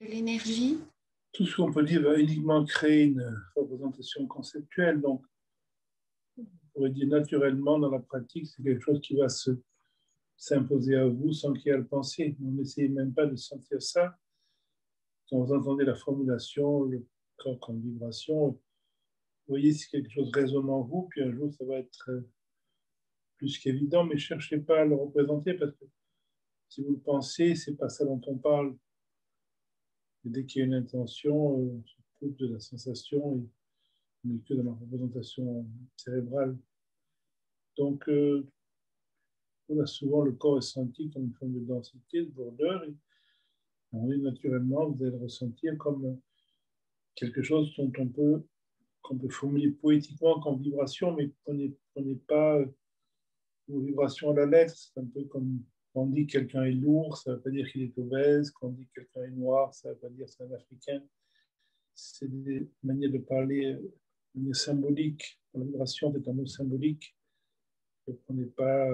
de l'énergie. Tout ce qu'on peut dire va uniquement créer une représentation conceptuelle. Donc, on pourrait dire naturellement, dans la pratique, c'est quelque chose qui va s'imposer à vous sans qu'il y ait à le penser. On n'essayez même pas de sentir ça. Quand vous entendez la formulation, le corps comme vibration, vous voyez si quelque chose résonne en vous, puis un jour, ça va être plus qu'évident, mais ne cherchez pas à le représenter parce que si vous le pensez, c'est pas ça dont on parle. Et dès qu'il y a une intention, on se coupe de la sensation et on n'est que dans la représentation cérébrale. Donc, là, souvent, le corps est senti comme une forme de densité, de lourdeur. Et naturellement, vous allez le ressentir comme quelque chose qu'on peut formuler poétiquement comme vibration, mais prenez pas vos vibrations à la lettre. C'est un peu comme quand on dit que quelqu'un est lourd, ça ne veut pas dire qu'il est obèse. Quand on dit que quelqu'un est noir, ça ne veut pas dire que c'est un Africain. C'est des manières de parler, une manière symbolique. La vibration est un mot symbolique. Ne prenez pas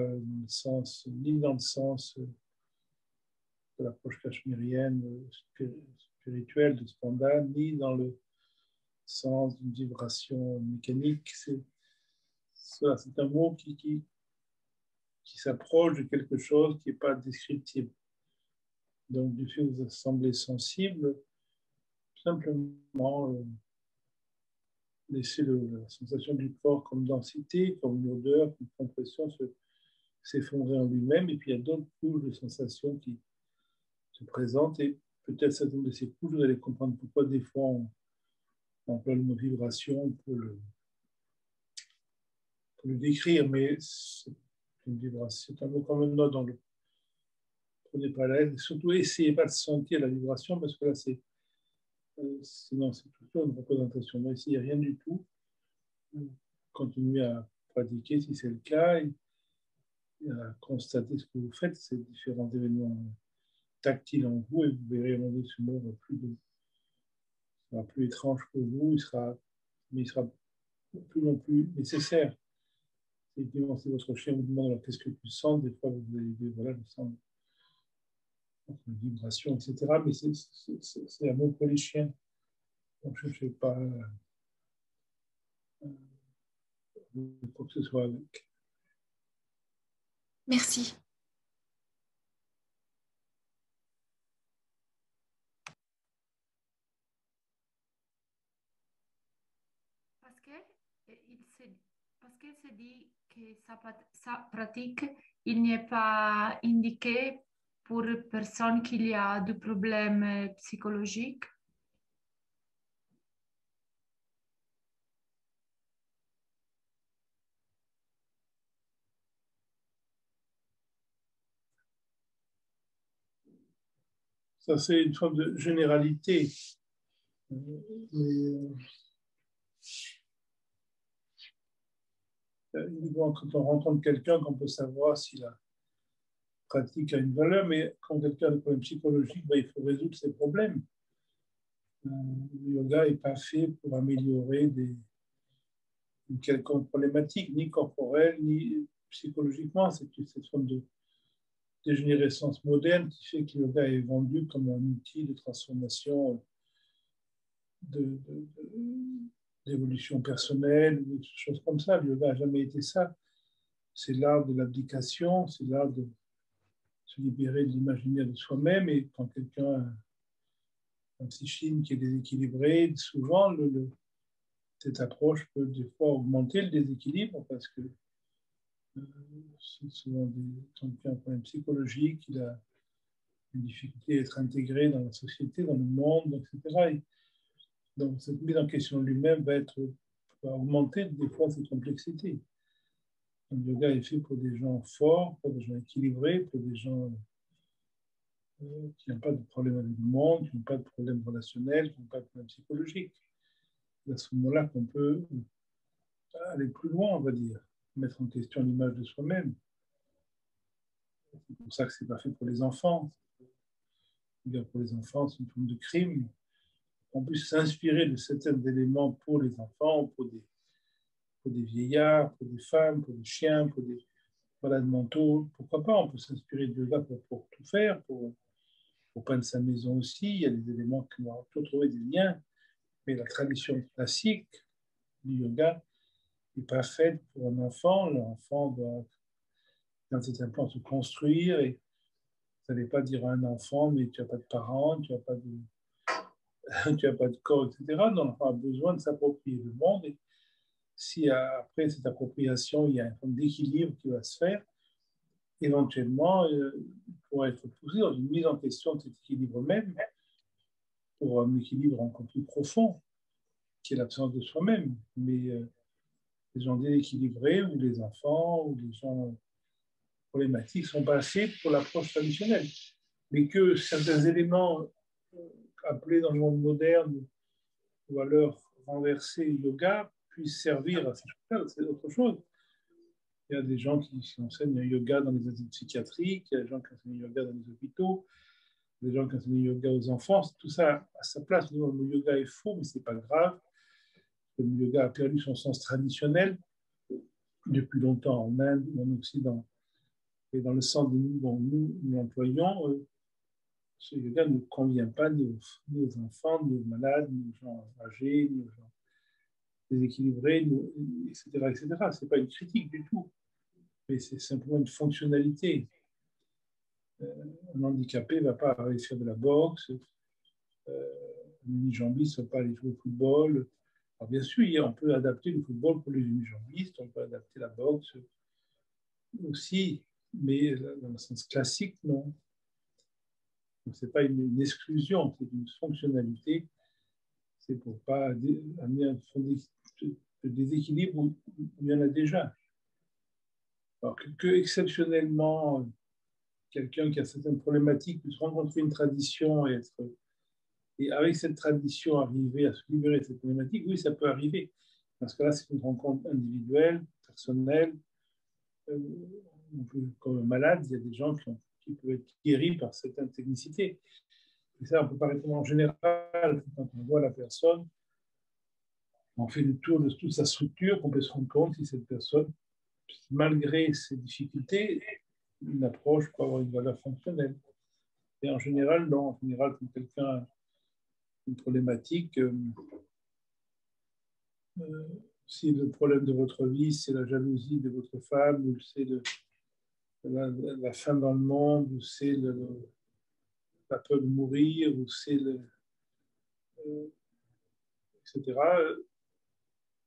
ni dans le sens de l'approche cachemirienne, spirituelle de Spanda, ni dans le sens d'une vibration mécanique. C'est un mot qui s'approche de quelque chose qui n'est pas descriptible. Donc, du fait que vous semblez sensible, simplement laissez la sensation du corps comme densité, comme une odeur, une compression s'effondrer en lui-même. Et puis, il y a d'autres couches de sensations qui se présentent. Et peut-être certaines de ces couches, vous allez comprendre pourquoi des fois on emploie le mot vibration pour le décrire, mais c'est une vibration. C'est un mot comme une note dans le. Prenez pas l'aise. Et surtout, essayez pas de sentir la vibration parce que là, sinon, c'est toujours une représentation. Donc, ici, il n'y a rien du tout. Continuez à pratiquer si c'est le cas et à constater ce que vous faites, ces différents événements tactiles en vous, et vous verrez à un moment donné ce mot sera plus étrange pour vous, mais il sera plus non plus nécessaire. Si votre chien vous demande alors qu'est-ce que tu sens, des fois vous allez dire voilà, je sens une vibration, etc. Mais c'est un mot pour les chiens. Donc je ne fais pas quoi que ce soit avec. Merci. Parce qu'elle se dit que sa pratique, il n'est pas indiqué pour personne qui a des problèmes psychologiques. Ça, c'est une forme de généralité. Mais uniquement quand on rencontre quelqu'un qu'on peut savoir si la pratique a une valeur, mais quand quelqu'un a des problèmes psychologiques, il faut résoudre ses problèmes. Le yoga n'est pas fait pour améliorer une quelconque problématique, ni corporelle, ni psychologiquement. C'est cette forme de dégénérescence moderne qui fait que le yoga est vendu comme un outil de transformation d'évolution personnelle, des choses comme ça. Le yoga n'a jamais été ça. C'est l'art de l'abdication, c'est l'art de se libérer de l'imaginaire de soi-même. Et quand quelqu'un a un psychisme qui est déséquilibré, souvent, cette approche peut des fois augmenter le déséquilibre parce que c'est souvent quelqu'un a un problème psychologique, il a une difficulté à être intégré dans la société, dans le monde, etc. Et donc, cette mise en question de lui-même va augmenter des fois ses complexités. Le yoga est fait pour des gens forts, pour des gens équilibrés, pour des gens qui n'ont pas de problème avec le monde, qui n'ont pas de problème relationnel, qui n'ont pas de problème psychologique. C'est à ce moment-là qu'on peut aller plus loin, on va dire, mettre en question l'image de soi-même. C'est pour ça que ce n'est pas fait pour les enfants. Pour les enfants, c'est une forme de crime. On peut s'inspirer de certains éléments pour les enfants, pour des vieillards, pour des femmes, pour des chiens, pour des malades mentaux. Pourquoi pas? On peut s'inspirer de yoga pour tout faire, pour Au pain de sa maison aussi, il y a des éléments qui vont toujours trouver des liens, mais la tradition classique du yoga n'est pas faite pour un enfant. L'enfant doit, dans certains plans, se construire et ça n'est pas dire à un enfant, mais tu n'as pas de parents, tu n'as pas de, tu n'as pas de corps, etc. Non, l'enfant a besoin de s'approprier le monde. Et si après cette appropriation, il y a un forme d'équilibre qui va se faire, éventuellement, il pourra être poussé dans une mise en question de cet équilibre même pour un équilibre encore plus profond, qui est l'absence de soi-même. Mais les gens déséquilibrés ou les enfants ou les gens problématiques sont passés pour l'approche traditionnelle. Mais que certains éléments appelés dans le monde moderne ou alors renverser le yoga puissent servir à ces choses-là, c'est autre chose. Il y a des gens qui enseignent le yoga dans les asiles psychiatriques, il y a des gens qui enseignent le yoga dans les hôpitaux, il y a des gens qui enseignent le yoga aux enfants. Tout ça à sa place. Le yoga est faux, mais ce n'est pas grave. Le yoga a perdu son sens traditionnel depuis longtemps en Inde ou en Occident. Et dans le sens dont nous l'employons, ce yoga ne convient pas ni aux enfants, ni aux malades, ni aux gens âgés, ni aux gens déséquilibrés, etc., etc. Ce n'est pas une critique du tout, mais c'est simplement une fonctionnalité. Un handicapé ne va pas réussir de la boxe, un unijambiste ne va pas aller jouer au football. Alors bien sûr, on peut adapter le football pour les unijambistes, on peut adapter la boxe aussi, mais dans le sens classique, non. Ce n'est pas une exclusion, c'est une fonctionnalité. C'est pour ne pas amener un fond de déséquilibre où il y en a déjà. Alors que exceptionnellement, quelqu'un qui a certaines problématiques puisse rencontrer une tradition et avec cette tradition arriver à se libérer de cette problématique, oui, ça peut arriver. Parce que là, c'est une rencontre individuelle, personnelle. Comme un malade, il y a des gens qui peuvent être guéris par certaines technicités. Et ça, on peut pas répondre en général. Quand on voit la personne, on fait le tour de toute sa structure, on peut se rendre compte si cette personne, malgré ses difficultés, une approche peut avoir une valeur fonctionnelle. Et en général, non. En général, quand quelqu'un a une problématique, si le problème de votre vie, c'est la jalousie de votre femme, ou c'est la faim dans le monde, ou c'est la peur de mourir, ou c'est etc.,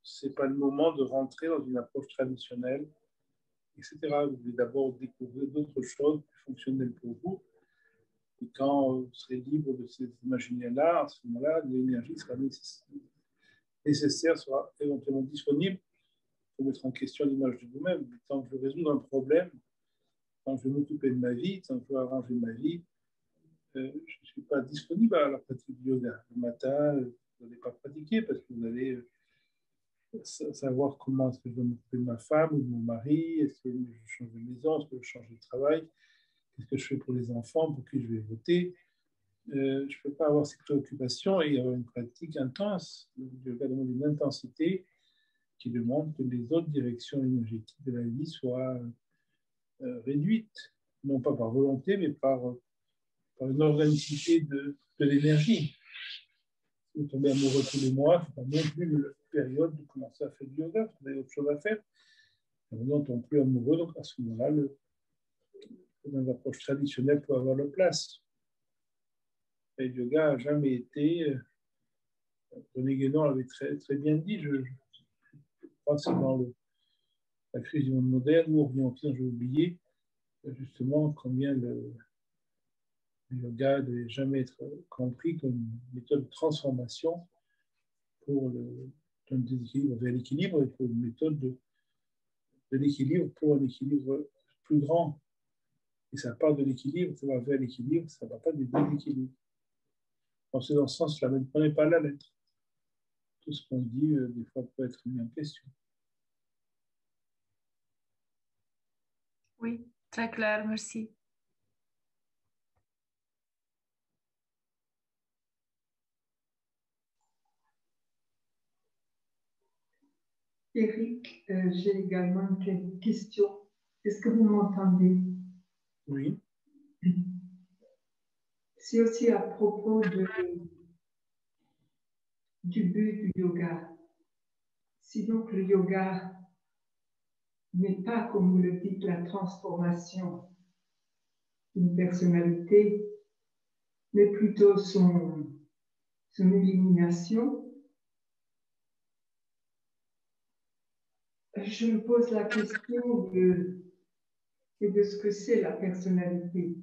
c'est pas le moment de rentrer dans une approche traditionnelle, etc. Vous devez d'abord découvrir d'autres choses plus fonctionnelles pour vous. Et quand vous serez libre de ces imaginaires-là, à ce moment-là, l'énergie sera nécessaire, sera éventuellement disponible pour mettre en question l'image de vous-même. Tant que je résous un problème, tant que je vais m'occuper de ma vie, tant que je vais arranger ma vie, je ne suis pas disponible à la pratique du yoga. Le matin, vous n'allez pas pratiquer parce que vous allez savoir comment est-ce que je vais m'occuper de ma femme ou de mon mari, est-ce que je change de maison, est-ce que je change de travail, qu'est-ce que je fais pour les enfants, pour qui je vais voter. Je ne peux pas avoir ces préoccupations et avoir une pratique intense. Le yoga demande une intensité qui demande que les autres directions énergétiques de la vie soient réduites, non pas par volonté, mais par une organicité de l'énergie. Si vous tombez amoureux tous les mois, ce n'est pas non plus la période de commencer à faire du yoga, vous avez autre chose à faire. Vous n'en tombez plus amoureux, donc à ce moment-là, l'approche traditionnelle peut avoir leur place. Et le yoga n'a jamais été, René Guénon l'avait très, très bien dit, je crois que c'est dans la crise du monde moderne, ou orienté, j'ai oublié, justement combien le yoga ne devait jamais être compris comme une méthode de transformation pour un déséquilibre vers l'équilibre et pour une méthode de l'équilibre pour un équilibre plus grand. Et ça part de l'équilibre, ça va vers l'équilibre, ça ne va pas du déséquilibre. Donc c'est dans ce sens-là, mais ne prenez pas la lettre. Tout ce qu'on dit, des fois, peut être mis en question. Oui, très clair, merci. Eric, j'ai également quelques questions. Est-ce que vous m'entendez? Oui. c'est aussi à propos du but du yoga. Si donc le yoga n'est pas, comme vous le dites, la transformation d'une personnalité, mais plutôt son élimination, je me pose la question de ce que c'est la personnalité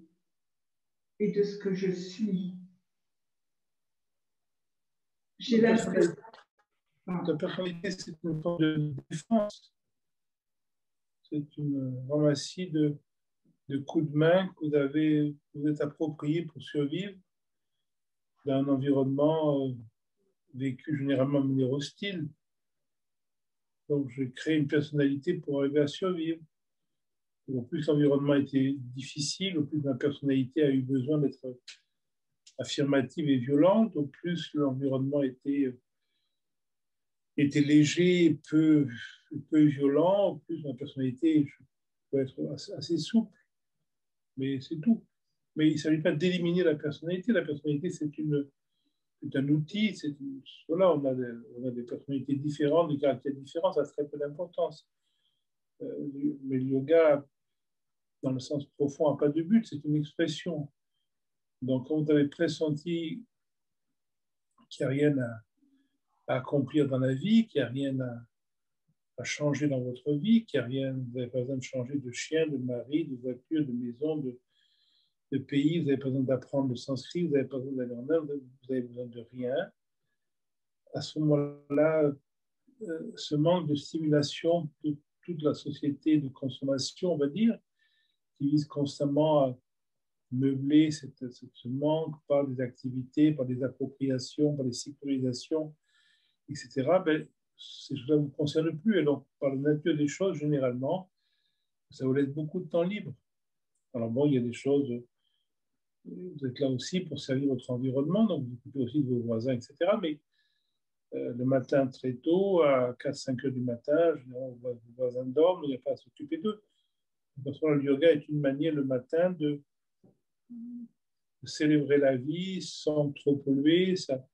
et de ce que je suis. J'ai l'impression. La personnalité, c'est une forme de défense. C'est une ramassis de coups de main que vous êtes approprié pour survivre dans un environnement vécu généralement de manière hostile. Donc, je crée une personnalité pour arriver à survivre. Au plus l'environnement était difficile, au plus ma personnalité a eu besoin d'être affirmative et violente, au plus l'environnement était léger, peu violent, au plus ma personnalité peut être assez souple. Mais c'est tout. Mais il ne s'agit pas d'éliminer la personnalité. La personnalité, c'est un outil. Voilà, on a des personnalités différentes, des caractères différents, ça a très peu d'importance. Mais le yoga, dans le sens profond, n'a pas de but, c'est une expression. Donc, quand vous avez pressenti qu'il n'y a rien à accomplir dans la vie, qu'il n'y a rien à changer dans votre vie, qu'il n'y a rien, vous n'avez pas besoin de changer de chien, de mari, de voiture, de maison, de pays, vous n'avez pas besoin d'apprendre le sanskrit, vous n'avez pas besoin d'aller en Inde, vous n'avez besoin de rien. À ce moment-là, ce manque de stimulation de toute la société de consommation, on va dire, qui vise constamment à meubler ce manque par des activités, par des appropriations, par des sécurisations, etc., ben, ces choses-là ne vous concernent plus. Et donc, par la nature des choses, généralement, ça vous laisse beaucoup de temps libre. Alors bon, il y a des choses, vous êtes là aussi pour servir votre environnement, donc vous occupez aussi de vos voisins, etc. Mais le matin très tôt, à 4-5 heures du matin, vos voisins dorment, il n'y a pas à s'occuper d'eux. De toute façon, le yoga est une manière le matin de célébrer la vie sans trop polluer, ça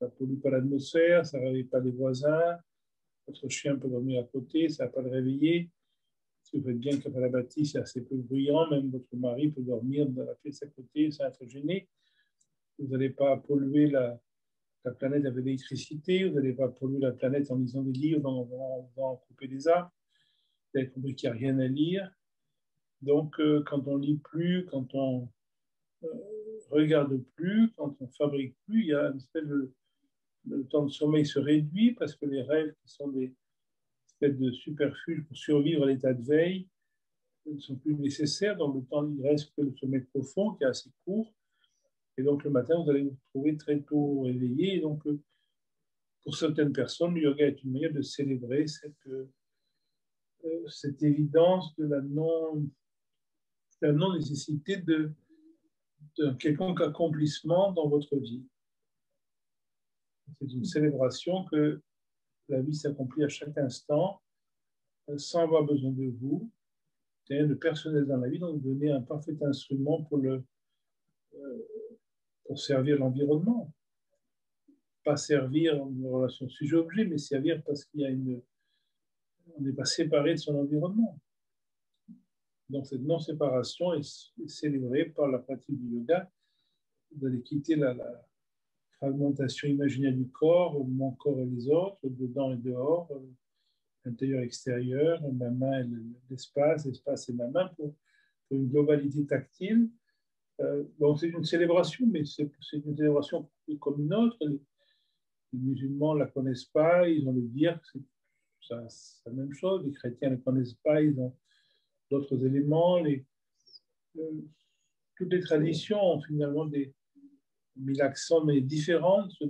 ne pollue pas l'atmosphère, ça ne réveille pas les voisins, votre chien peut dormir à côté, ça ne va pas le réveiller. Si vous faites bien qu'après la bâtisse, c'est assez peu bruyant, même votre mari peut dormir dans la pièce à côté sans être gêné. Vous n'allez pas polluer la planète avec l'électricité, vous n'allez pas polluer la planète en lisant des livres, en faisant couper des arbres. Vous avez compris qu'il n'y a rien à lire. Donc, quand on ne lit plus, quand on regarde plus, quand on fabrique plus, il y a une espèce le temps de sommeil se réduit parce que les rêves qui sont des espèces de superfuges pour survivre à l'état de veille ne sont plus nécessaires. Donc, le temps, il reste que le sommeil profond qui est assez court. Et donc, le matin, vous allez vous trouver très tôt réveillé. Et donc, pour certaines personnes, le yoga est une manière de célébrer cette évidence de la non-nécessité de quelconque accomplissement dans votre vie. C'est une célébration que la vie s'accomplit à chaque instant sans avoir besoin de vous. C'est rien de personnel dans la vie, donc donner un parfait instrument pour servir l'environnement. Pas servir en relation sujet-objet, mais servir parce qu'il y a on n'est pas séparé de son environnement. Donc cette non-séparation est célébrée par la pratique du yoga. Vous allez quitter la fragmentation imaginaire du corps, mon corps et les autres, dedans et dehors, intérieur, extérieur, ma main et l'espace et ma main pour une globalité tactile. Donc c'est une célébration, mais c'est une célébration comme une autre. Les musulmans ne la connaissent pas, ils ont le dire que c'est la même chose. Les chrétiens ne la connaissent pas, ils ont d'autres éléments. Toutes les traditions ont finalement mis l'accent, mais différentes, sur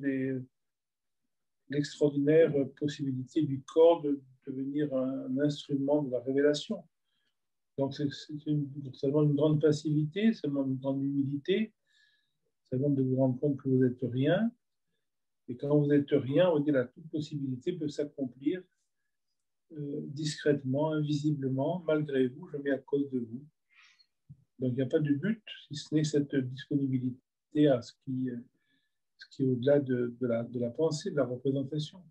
l'extraordinaire possibilité du corps de devenir un instrument de la révélation. Donc, c'est seulement une grande passivité, seulement une grande humilité, seulement de vous rendre compte que vous n'êtes rien. Et quand vous n'êtes rien, on dit que toute possibilité peut s'accomplir discrètement, invisiblement, malgré vous, jamais à cause de vous. Donc, il n'y a pas de but, si ce n'est cette disponibilité à ce qui est au-delà de la pensée, de la représentation.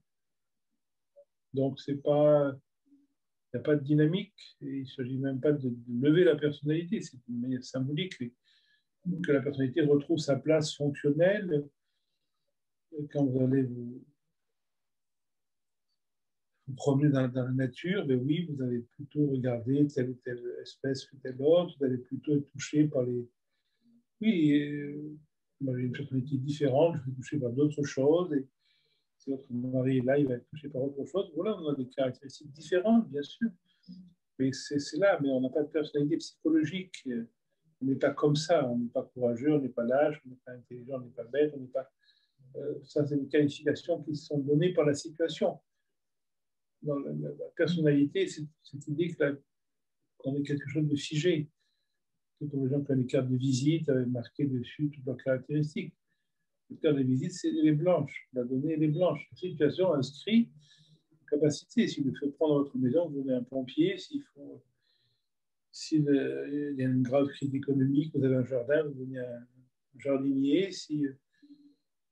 Donc, il n'y a pas de dynamique, et il ne s'agit même pas de lever la personnalité, c'est une manière symbolique que la personnalité retrouve sa place fonctionnelle quand vous allez vous promener dans la nature. Ben oui, vous allez plutôt regarder telle ou telle espèce que telle autre, vous allez plutôt être touché par les... Oui, moi j'ai une personnalité différente, je vais être touché par d'autres choses, et si votre mari est là, il va être touché par autre chose. Voilà, on a des caractéristiques différentes, bien sûr, mais c'est là, mais on n'a pas de personnalité psychologique. On n'est pas comme ça, on n'est pas courageux, on n'est pas lâche, on n'est pas intelligent, on n'est pas bête, on n'est pas... ça, c'est des qualifications qui sont données par la situation. Dans la personnalité, c'est cette idée qu'on est quelque chose de figé. C'est pour les gens qui ont les cartes de visite, avec marqué dessus toutes leurs caractéristiques. Les cartes de visite, c'est les blanches. La donnée, elle est blanche. La situation inscrit capacité. S'il faut prendre votre maison, vous donnez un pompier. S'il y a une grave crise économique, vous avez un jardin, vous donnez un jardinier. Si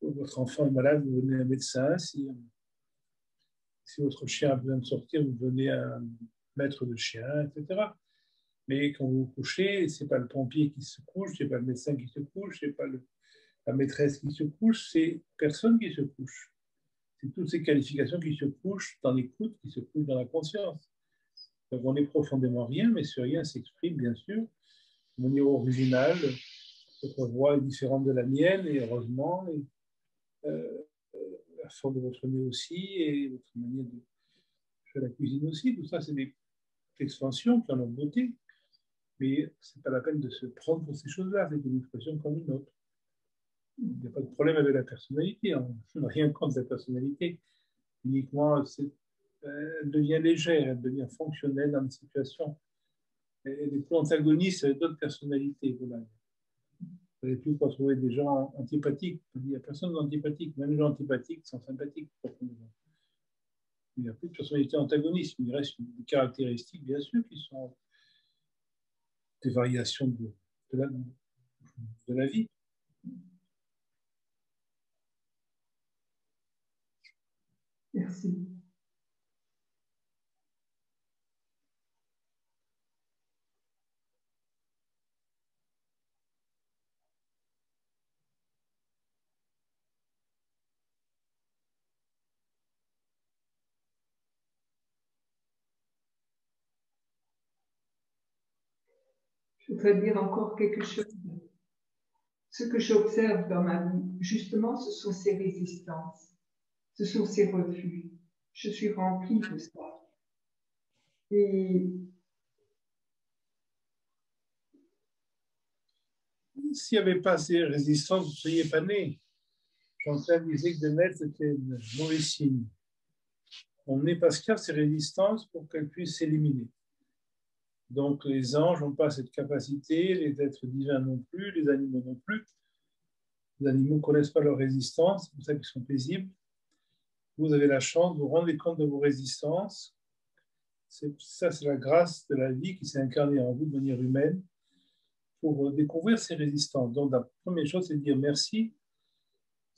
votre enfant est malade, vous donnez un médecin. Si votre chien a besoin de sortir, vous donnez un maître de chien, etc. Mais quand vous vous couchez, ce n'est pas le pompier qui se couche, ce n'est pas le médecin qui se couche, ce n'est pas la maîtresse qui se couche, c'est personne qui se couche. C'est toutes ces qualifications qui se couchent dans l'écoute, qui se couchent dans la conscience. Donc on est profondément rien, mais ce rien s'exprime, bien sûr, de manière originale. Votre voix est différente de la mienne, et heureusement, et, la forme de votre nez aussi, et votre manière de faire la cuisine aussi. Tout ça, c'est des extensions qui en ont beauté. Mais ce n'est pas la peine de se prendre pour ces choses-là, c'est une expression comme une autre. Il n'y a pas de problème avec la personnalité, on n'a rien contre la personnalité. Uniquement, elle devient légère, elle devient fonctionnelle dans une situation. Elle est plus antagoniste avec d'autres personnalités. Voilà. Vous n'allez plus retrouver des gens antipathiques. Il n'y a personne d'antipathique. Même les gens antipathiques sont sympathiques. Il n'y a plus de personnalité antagoniste. Il reste des caractéristiques, bien sûr, qui sont des variations de la vie. Merci. Je voudrais dire encore quelque chose. Ce que j'observe dans ma vie, justement, ce sont ces résistances, ce sont ces refus. Je suis remplie de ça. Et s'il n'y avait pas ces résistances, vous ne seriez pas né. Chantal disait que de naître, c'était un mauvais signe. On naît parce qu'il y a ces résistances pour qu'elles puissent s'éliminer. Donc les anges n'ont pas cette capacité, les êtres divins non plus, les animaux non plus. Les animaux ne connaissent pas leur résistance, c'est pour ça qu'ils sont paisibles. Vous avez la chance de vous rendre compte de vos résistances. Ça, c'est la grâce de la vie qui s'est incarnée en vous de manière humaine pour découvrir ces résistances. Donc la première chose, c'est de dire merci.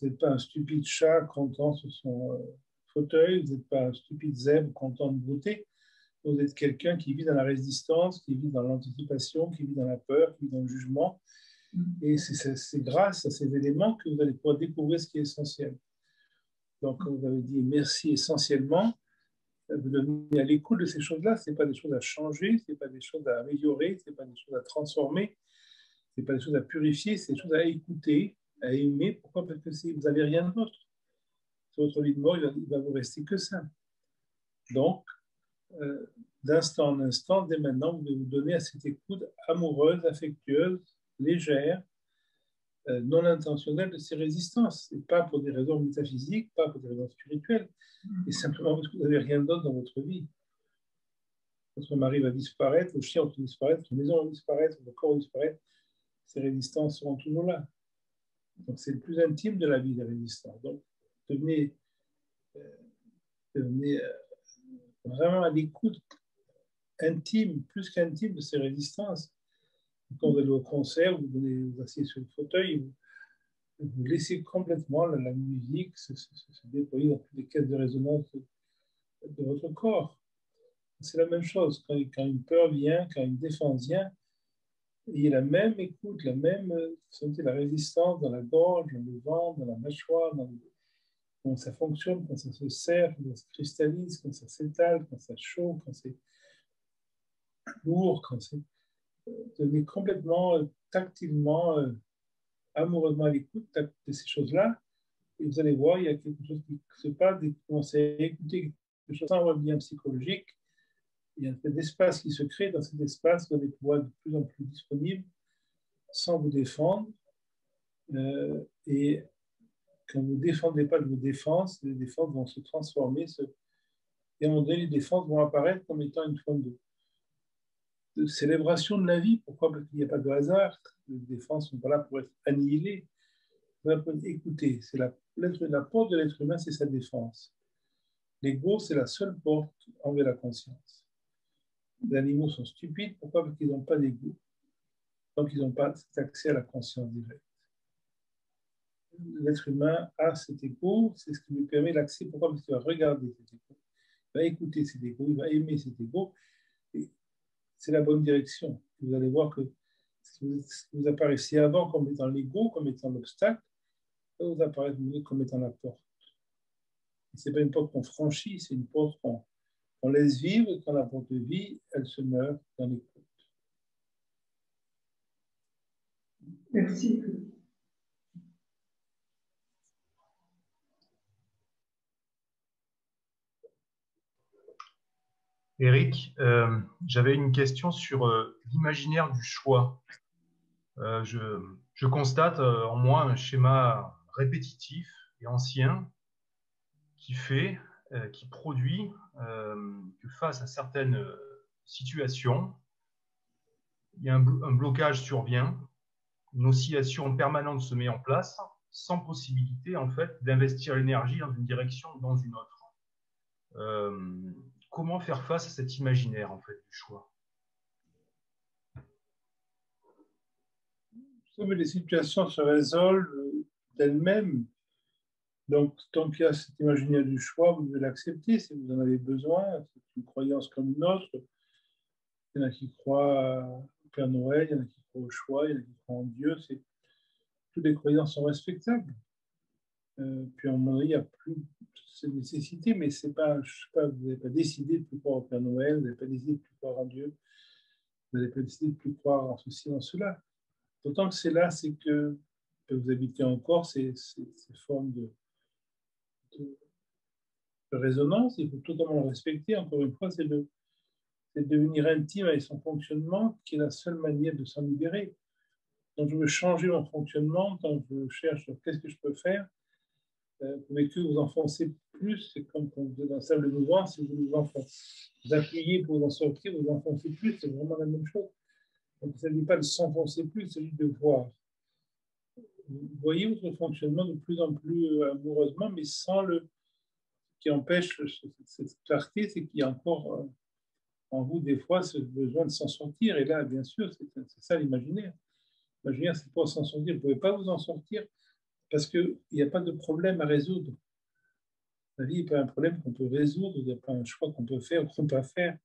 Vous n'êtes pas un stupide chat content sur son fauteuil, vous n'êtes pas un stupide zèbre content de brouter. Vous êtes quelqu'un qui vit dans la résistance, qui vit dans l'anticipation, qui vit dans la peur, qui vit dans le jugement. Et c'est grâce à ces éléments que vous allez pouvoir découvrir ce qui est essentiel. Donc, comme vous avez dit merci essentiellement, vous devenez à l'écoute de ces choses-là. Ce n'est pas des choses à changer, ce n'est pas des choses à améliorer, ce n'est pas des choses à transformer, ce n'est pas des choses à purifier, c'est des choses à écouter, à aimer. Pourquoi? Parce que vous n'avez rien d'autre. Sur votre lit de mort, il va vous rester que ça. Donc, d'instant en instant, dès maintenant, vous devez vous donner à cette écoute amoureuse, affectueuse, légère, non intentionnelle de ces résistances. Et pas pour des raisons métaphysiques, pas pour des raisons spirituelles, et simplement parce que vous n'avez rien d'autre dans votre vie. Votre mari va disparaître, vos chiens vont disparaître, votre maison va disparaître, votre corps va disparaître, ces résistances seront toujours là. Donc c'est le plus intime de la vie, les résistances. Donc devenez vraiment à l'écoute intime, plus qu'intime de ces résistances. Quand vous allez au concert, vous asseyez sur le fauteuil, vous laissez complètement la musique se déployer dans toutes les caisses de résonance de votre corps. C'est la même chose. Quand une peur vient, quand une défense vient, il y a la même écoute, la même sentez la résistance dans la gorge, dans le ventre, dans la mâchoire, comment ça fonctionne, quand ça se serre, quand ça se cristallise, quand ça s'étale, quand ça chauffe, quand c'est lourd, quand c'est devenez complètement tactilement, amoureusement à l'écoute de ces choses-là, et vous allez voir, il y a quelque chose qui se passe, dès que vous commencez à écouter quelque chose sans lien psychologique, il y a un peu d'espace qui se crée. Dans cet espace, vous allez pouvoir être de plus en plus disponible sans vous défendre. Et quand vous ne défendez pas de vos défenses, les défenses vont se transformer. Et à un moment donné, les défenses vont apparaître comme étant une forme de célébration de la vie. Pourquoi? Parce qu'il n'y a pas de hasard. Les défenses ne sont pas là pour être annihilées. Écoutez, c'est la porte de l'être humain, c'est sa défense. L'ego, c'est la seule porte envers la conscience. Les animaux sont stupides. Pourquoi? Parce qu'ils n'ont pas d'ego. Donc, ils n'ont pas cet accès à la conscience directe. L'être humain a cet ego, c'est ce qui lui permet l'accès. Pourquoi? Parce qu'il va regarder cet ego, il va écouter cet ego, il va aimer cet ego. Et c'est la bonne direction. Vous allez voir que ce qui vous apparaissait avant comme étant l'ego, comme étant l'obstacle, va vous apparaître comme étant la porte. Ce n'est pas une porte qu'on franchit, c'est une porte qu'on laisse vivre, et quand la porte vit, elle se meurt dans l'écoute. Merci. Eric, j'avais une question sur l'imaginaire du choix. Je constate en moi un schéma répétitif et ancien qui produit que face à certaines situations, il y a un blocage survient, une oscillation permanente se met en place, sans possibilité en fait d'investir l'énergie dans une direction ou dans une autre. Comment faire face à cet imaginaire en fait du choix? Vous savez, les situations se résolvent d'elles-mêmes. Donc, tant qu'il y a cet imaginaire du choix, vous devez l'accepter si vous en avez besoin. C'est une croyance comme une autre. Il y en a qui croient au Père Noël, il y en a qui croient au choix, il y en a qui croient en Dieu. Toutes les croyances sont respectables. Puis à un moment donné, il n'y a plus cette nécessité, mais c'est pas, je sais pas, vous n'avez pas décidé de plus croire au Père Noël, vous n'avez pas décidé de plus croire en Dieu, vous n'avez pas décidé de plus croire en ceci, en cela. D'autant que c'est là, c'est que vous habitez encore ces formes de résonance, il faut totalement le respecter. Encore une fois, c'est de devenir intime avec son fonctionnement, qui est la seule manière de s'en libérer. Quand je veux changer mon fonctionnement, quand je cherche qu'est-ce que je peux faire, vous pouvez que vous enfoncer plus. C'est comme quand vous êtes dans la salle de mouvement, si vous vous enfoncez, vous appuyez pour vous en sortir, vous enfoncez plus, c'est vraiment la même chose. Donc, il ne s'agit pas de s'enfoncer plus, il s'agit de voir. Vous voyez votre fonctionnement de plus en plus amoureusement, mais sans le qui empêche cette clarté, c'est qu'il y a encore en vous des fois ce besoin de s'en sortir. Et là, bien sûr, c'est ça l'imaginaire. L'imaginaire, c'est pas s'en sortir. Vous ne pouvez pas vous en sortir parce qu'il n'y a pas de problème à résoudre. La vie n'est pas un problème qu'on peut résoudre, il n'y a pas un choix qu'on peut faire ou qu'on ne peut pas faire.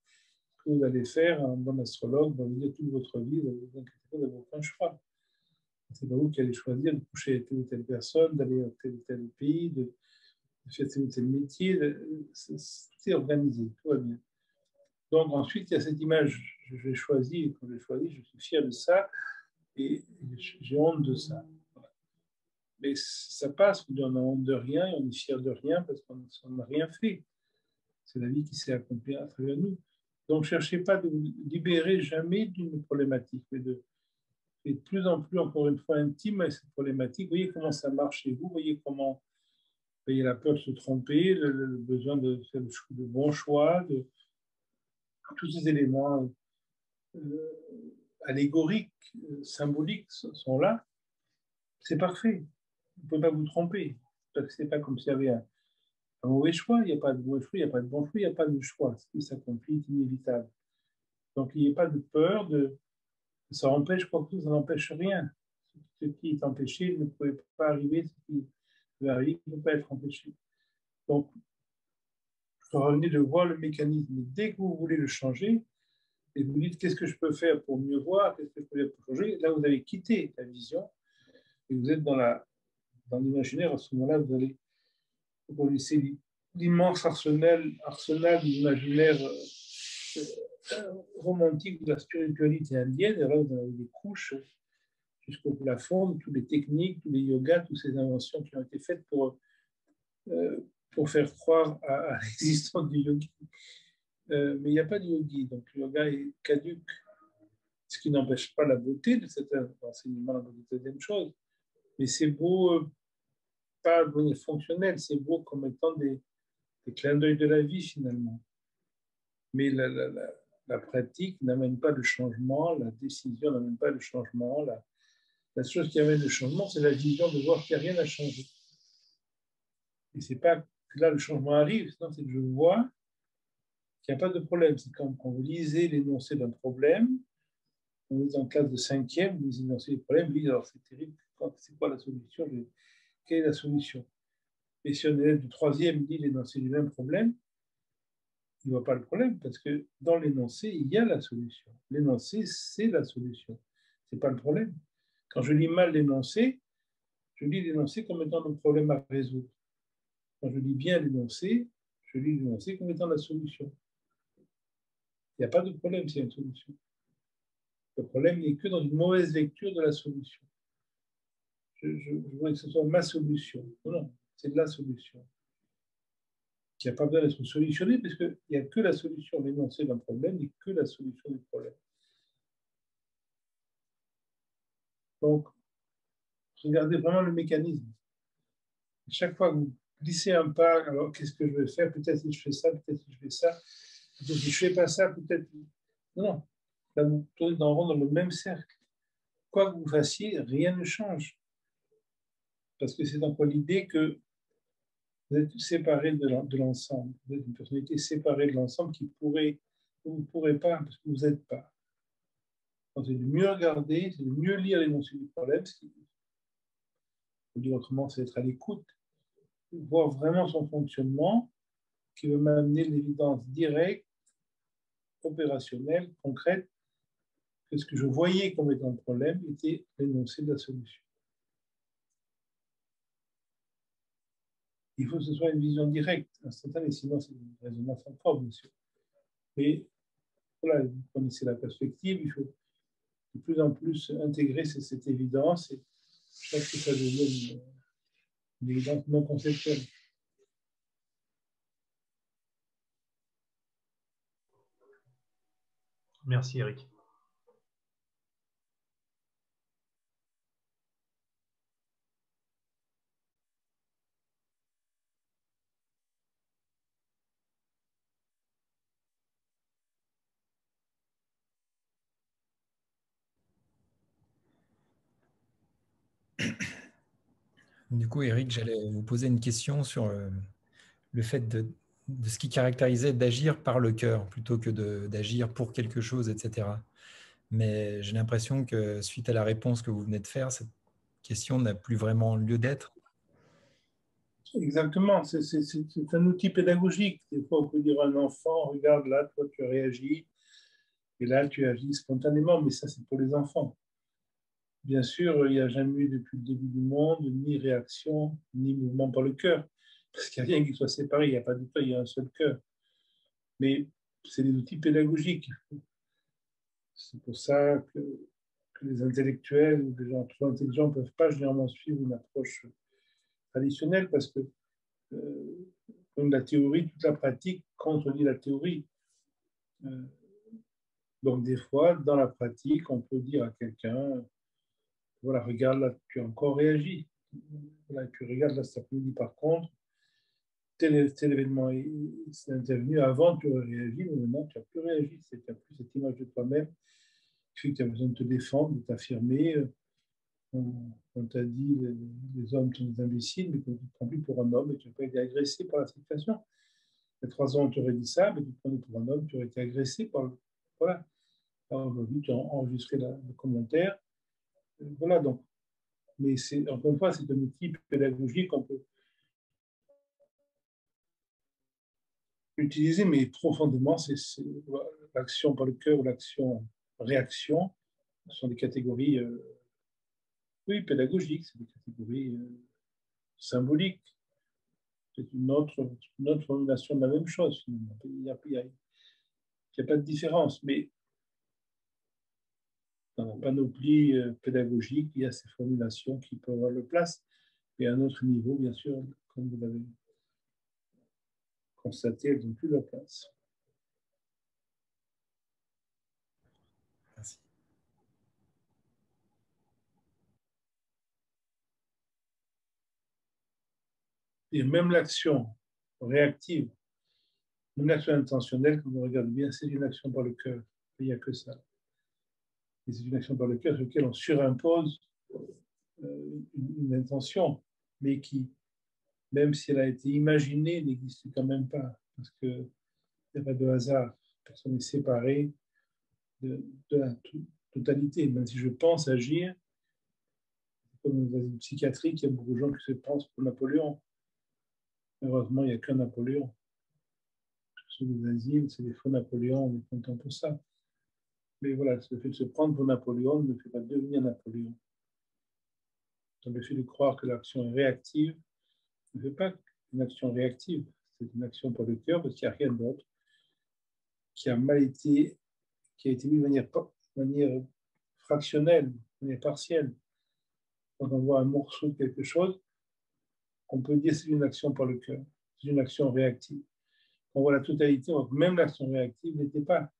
Ce que vous allez faire, un bon astrologue va vous dire toute votre vie, vous inquiétez pas, vous n'avez aucun choix. C'est pas vous qui allez choisir de coucher telle ou telle personne, d'aller à tel ou tel pays, de faire tel ou tel métier. C'est organisé, tout va bien. Donc ensuite, il y a cette image, j'ai choisi, et quand j'ai choisi, je suis fier de ça, et j'ai honte de ça. Voilà. Mais ça passe, on a honte de rien, et on est fier de rien, parce qu'on n'a rien fait. C'est la vie qui s'est accomplie à travers nous. Donc, ne cherchez pas de vous libérer jamais d'une problématique, mais de plus en plus, encore une fois, intime avec cette problématique. Vous voyez comment ça marche chez vous, vous voyez comment vous voyez la peur de se tromper, le besoin de faire le bon choix, tous ces éléments allégoriques, symboliques sont là. C'est parfait. Vous ne pouvez pas vous tromper. Parce que ce n'est pas comme s'il y avait un mauvais choix. Il n'y a pas de mauvais choix, il n'y a pas de bon choix, il n'y a pas de choix. Ce qui s'accomplit est inévitable. Donc, il n'y a pas de peur de Ça empêche quoi que ça n'empêche rien. Ce qui est empêché ne pouvait pas arriver, ce qui peut arriver ne peut pas être empêché. Donc, il revenez de voir le mécanisme. Dès que vous voulez le changer, et vous dites qu'est-ce que je peux faire pour mieux voir, qu'est-ce que je peux faire pour changer, là vous avez quitté la vision et vous êtes dans l'imaginaire. À ce moment-là, vous allez laisser l'immense arsenal d'imaginaire romantique de la spiritualité indienne. Et là, vous avez des couches jusqu'au plafond, toutes les techniques, tous les yogas, toutes ces inventions qui ont été faites pour faire croire à l'existence du yogi. Mais il n'y a pas de yogi, donc le yoga est caduque. Ce qui n'empêche pas la beauté de cet enseignement, la beauté d'une chose. Mais c'est beau, pas de manière fonctionnelle, c'est beau comme étant des clins d'œil de la vie finalement. Mais la pratique n'amène pas de changement, la décision n'amène pas de changement. La chose qui amène le changement, c'est la vision de voir qu'il n'y a rien à changer. Et c'est pas que là le changement arrive, c'est que je vois qu'il n'y a pas de problème. C'est quand vous lisez l'énoncé d'un problème, on est en classe de 5e, vous énoncez les problèmes, vous dites alors c'est terrible, c'est quoi la solution? Quelle est la solution? Et si un élève du 3e dit l'énoncé du même problème, il ne voit pas le problème parce que dans l'énoncé, il y a la solution. L'énoncé, c'est la solution. Ce n'est pas le problème. Quand je lis mal l'énoncé, je lis l'énoncé comme étant le problème à résoudre. Quand je lis bien l'énoncé, je lis l'énoncé comme étant la solution. Il n'y a pas de problème s'il y a une solution. Le problème n'est que dans une mauvaise lecture de la solution. Je voudrais que ce soit ma solution. Non, c'est la solution. Qui n'a pas besoin d'être solutionné, parce qu'il n'y a que la solution. L'énoncé d'un problème n'est que la solution du problème. Donc, regardez vraiment le mécanisme. Chaque fois que vous glissez un pas, alors qu'est-ce que je vais faire? Peut-être si je fais ça, peut-être si je fais ça, peut-être si je ne fais pas ça, peut-être. Non, là, vous tournez dans le même cercle. Quoi que vous fassiez, rien ne change. Parce que c'est encore l'idée que vous êtes séparé de l'ensemble. Vous êtes une personnalité séparée de l'ensemble vous ne pourrez pas, parce que vous n'êtes pas. Donc, c'est de mieux regarder, c'est de mieux lire l'énoncé du problème. Ce qui, pour dire autrement, c'est d'être à l'écoute, voir vraiment son fonctionnement, qui va m'amener l'évidence directe, opérationnelle, concrète, que ce que je voyais comme étant un problème était l'énoncé de la solution. Il faut que ce soit une vision directe, instantanée, sinon c'est une résonance en propre, bien sûr. Mais voilà, vous connaissez la perspective, il faut de plus en plus intégrer cette évidence et je pense que ça devient une évidence non conceptuelle. Merci Eric. Du coup, Eric, j'allais vous poser une question sur le fait de ce qui caractérisait d'agir par le cœur plutôt que d'agir pour quelque chose, etc. Mais j'ai l'impression que suite à la réponse que vous venez de faire, cette question n'a plus vraiment lieu d'être. Exactement, c'est un outil pédagogique. Des fois, on peut dire à un enfant, regarde là, toi tu réagis, et là tu agis spontanément, mais ça c'est pour les enfants. Bien sûr, il n'y a jamais eu depuis le début du monde ni réaction, ni mouvement par le cœur, parce qu'il n'y a rien qui soit séparé, il n'y a pas de cœur, il y a un seul cœur. Mais c'est des outils pédagogiques. C'est pour ça que les intellectuels ou les gens trop intelligents ne peuvent pas généralement suivre une approche traditionnelle, parce que comme la théorie, toute la pratique contredit la théorie. Donc des fois, dans la pratique, on peut dire à quelqu'un, voilà, regarde là, tu as encore réagi. Voilà, tu regardes là cet après-midi par contre, tel événement est intervenu avant, tu aurais réagi, mais maintenant tu n'as plus réagi. Tu n'as plus cette image de toi-même qui fait que tu as besoin de te défendre, de t'affirmer. On t'a dit les hommes sont des imbéciles, mais qu'on ne te prend plus pour un homme et tu n'as pas été agressé par la situation. Il y a 3 ans, on t'aurait dit ça, mais tu te prenais pour un homme, tu aurais été agressé par. Voilà. Alors, on va vite enregistrer le commentaire. Voilà, donc. Mais encore une fois, c'est un outil pédagogique qu'on peut utiliser, mais profondément, c'est l'action par le cœur ou l'action-réaction. Ce sont des catégories, oui, pédagogiques, c'est des catégories symboliques. C'est une autre formulation de la même chose, finalement. Il n'y a pas de différence, mais dans la panoplie pédagogique, il y a ces formulations qui peuvent avoir leur place, et à un autre niveau, bien sûr, comme vous l'avez constaté, elles n'ont plus leur place. Merci. Et même l'action réactive, même l'action intentionnelle, quand on regarde bien, c'est une action par le cœur. Il n'y a que ça. Et c'est une action par le cœur sur laquelle on surimpose une intention, mais qui, même si elle a été imaginée, n'existe quand même pas, parce qu'il n'y a pas de hasard. Personne n'est séparé de la totalité. Même si je pense agir, comme dans une psychiatrie, il y a beaucoup de gens qui se pensent pour Napoléon. Heureusement, il n'y a qu'un Napoléon. Ceux des asiles, c'est des faux Napoléons, on est content pour ça. Mais voilà, le fait de se prendre pour Napoléon ne fait pas devenir Napoléon. Donc, le fait de croire que l'action est réactive ne fait pas une action réactive. C'est une action par le cœur parce qu'il n'y a rien d'autre qui a été mis de manière fractionnelle, de manière partielle. Quand on voit un morceau de quelque chose, on peut dire que c'est une action par le cœur. C'est une action réactive. Quand on voit la totalité, on voit que même l'action réactive n'était pas.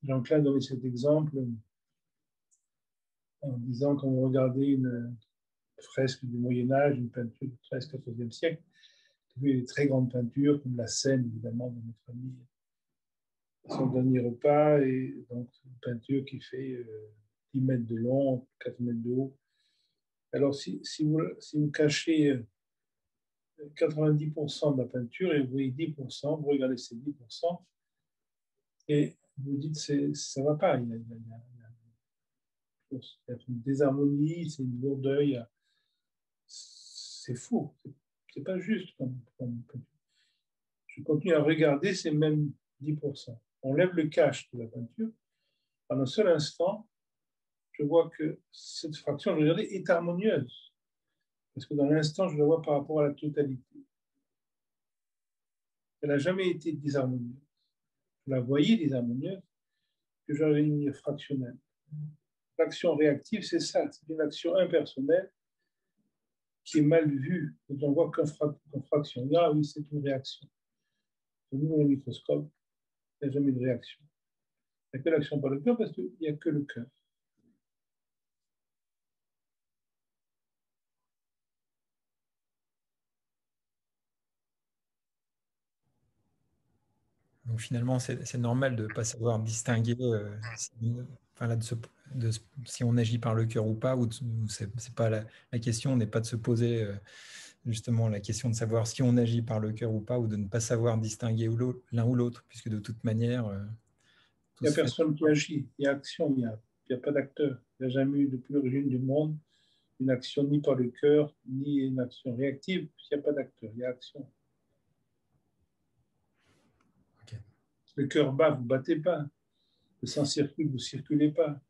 Jean-Claude donnait cet exemple en disant quand vous regardez une fresque du Moyen-Âge, une peinture du XIIIe, XIVe siècle, vous avez des très grandes peintures, comme la Seine, évidemment, de notre ami, son dernier repas, et donc une peinture qui fait 10 mètres de long, 4 mètres de haut. Alors, si vous cachez 90% de la peinture et vous voyez 10%, vous regardez ces 10%, et vous dites ça ne va pas, il y a une désharmonie, c'est une lourdeur, c'est faux, c'est pas juste. Je continue à regarder ces mêmes 10%. On lève le cache de la peinture, en un seul instant, je vois que cette fraction, je regardais, est harmonieuse. Parce que dans l'instant, je la vois par rapport à la totalité. Elle n'a jamais été désharmonieuse. Je la voyais désharmonieuse, que j'avais une ligne fractionnelle. L'action réactive, c'est ça, c'est une action impersonnelle qui est mal vue, et on voit qu'une fraction. Ah oui, c'est une réaction. Au niveau du microscope, il n'y a jamais de réaction. Il n'y a que l'action par le cœur parce qu'il n'y a que le cœur. Donc finalement, c'est normal de ne pas savoir distinguer si on agit par le cœur ou pas, ou c'est pas la question n'est pas de se poser justement la question de savoir si on agit par le cœur ou pas, ou de ne pas savoir distinguer l'un ou l'autre, puisque de toute manière, Il n'y a personne qui agit, il y a action, il n'y a pas d'acteur. Il n'y a jamais eu depuis l'origine du monde une action ni par le cœur, ni une action réactive, puisqu'il n'y a pas d'acteur, il y a action. Okay. Le cœur bat, vous ne battez pas. Le sang circule, vous ne circulez pas.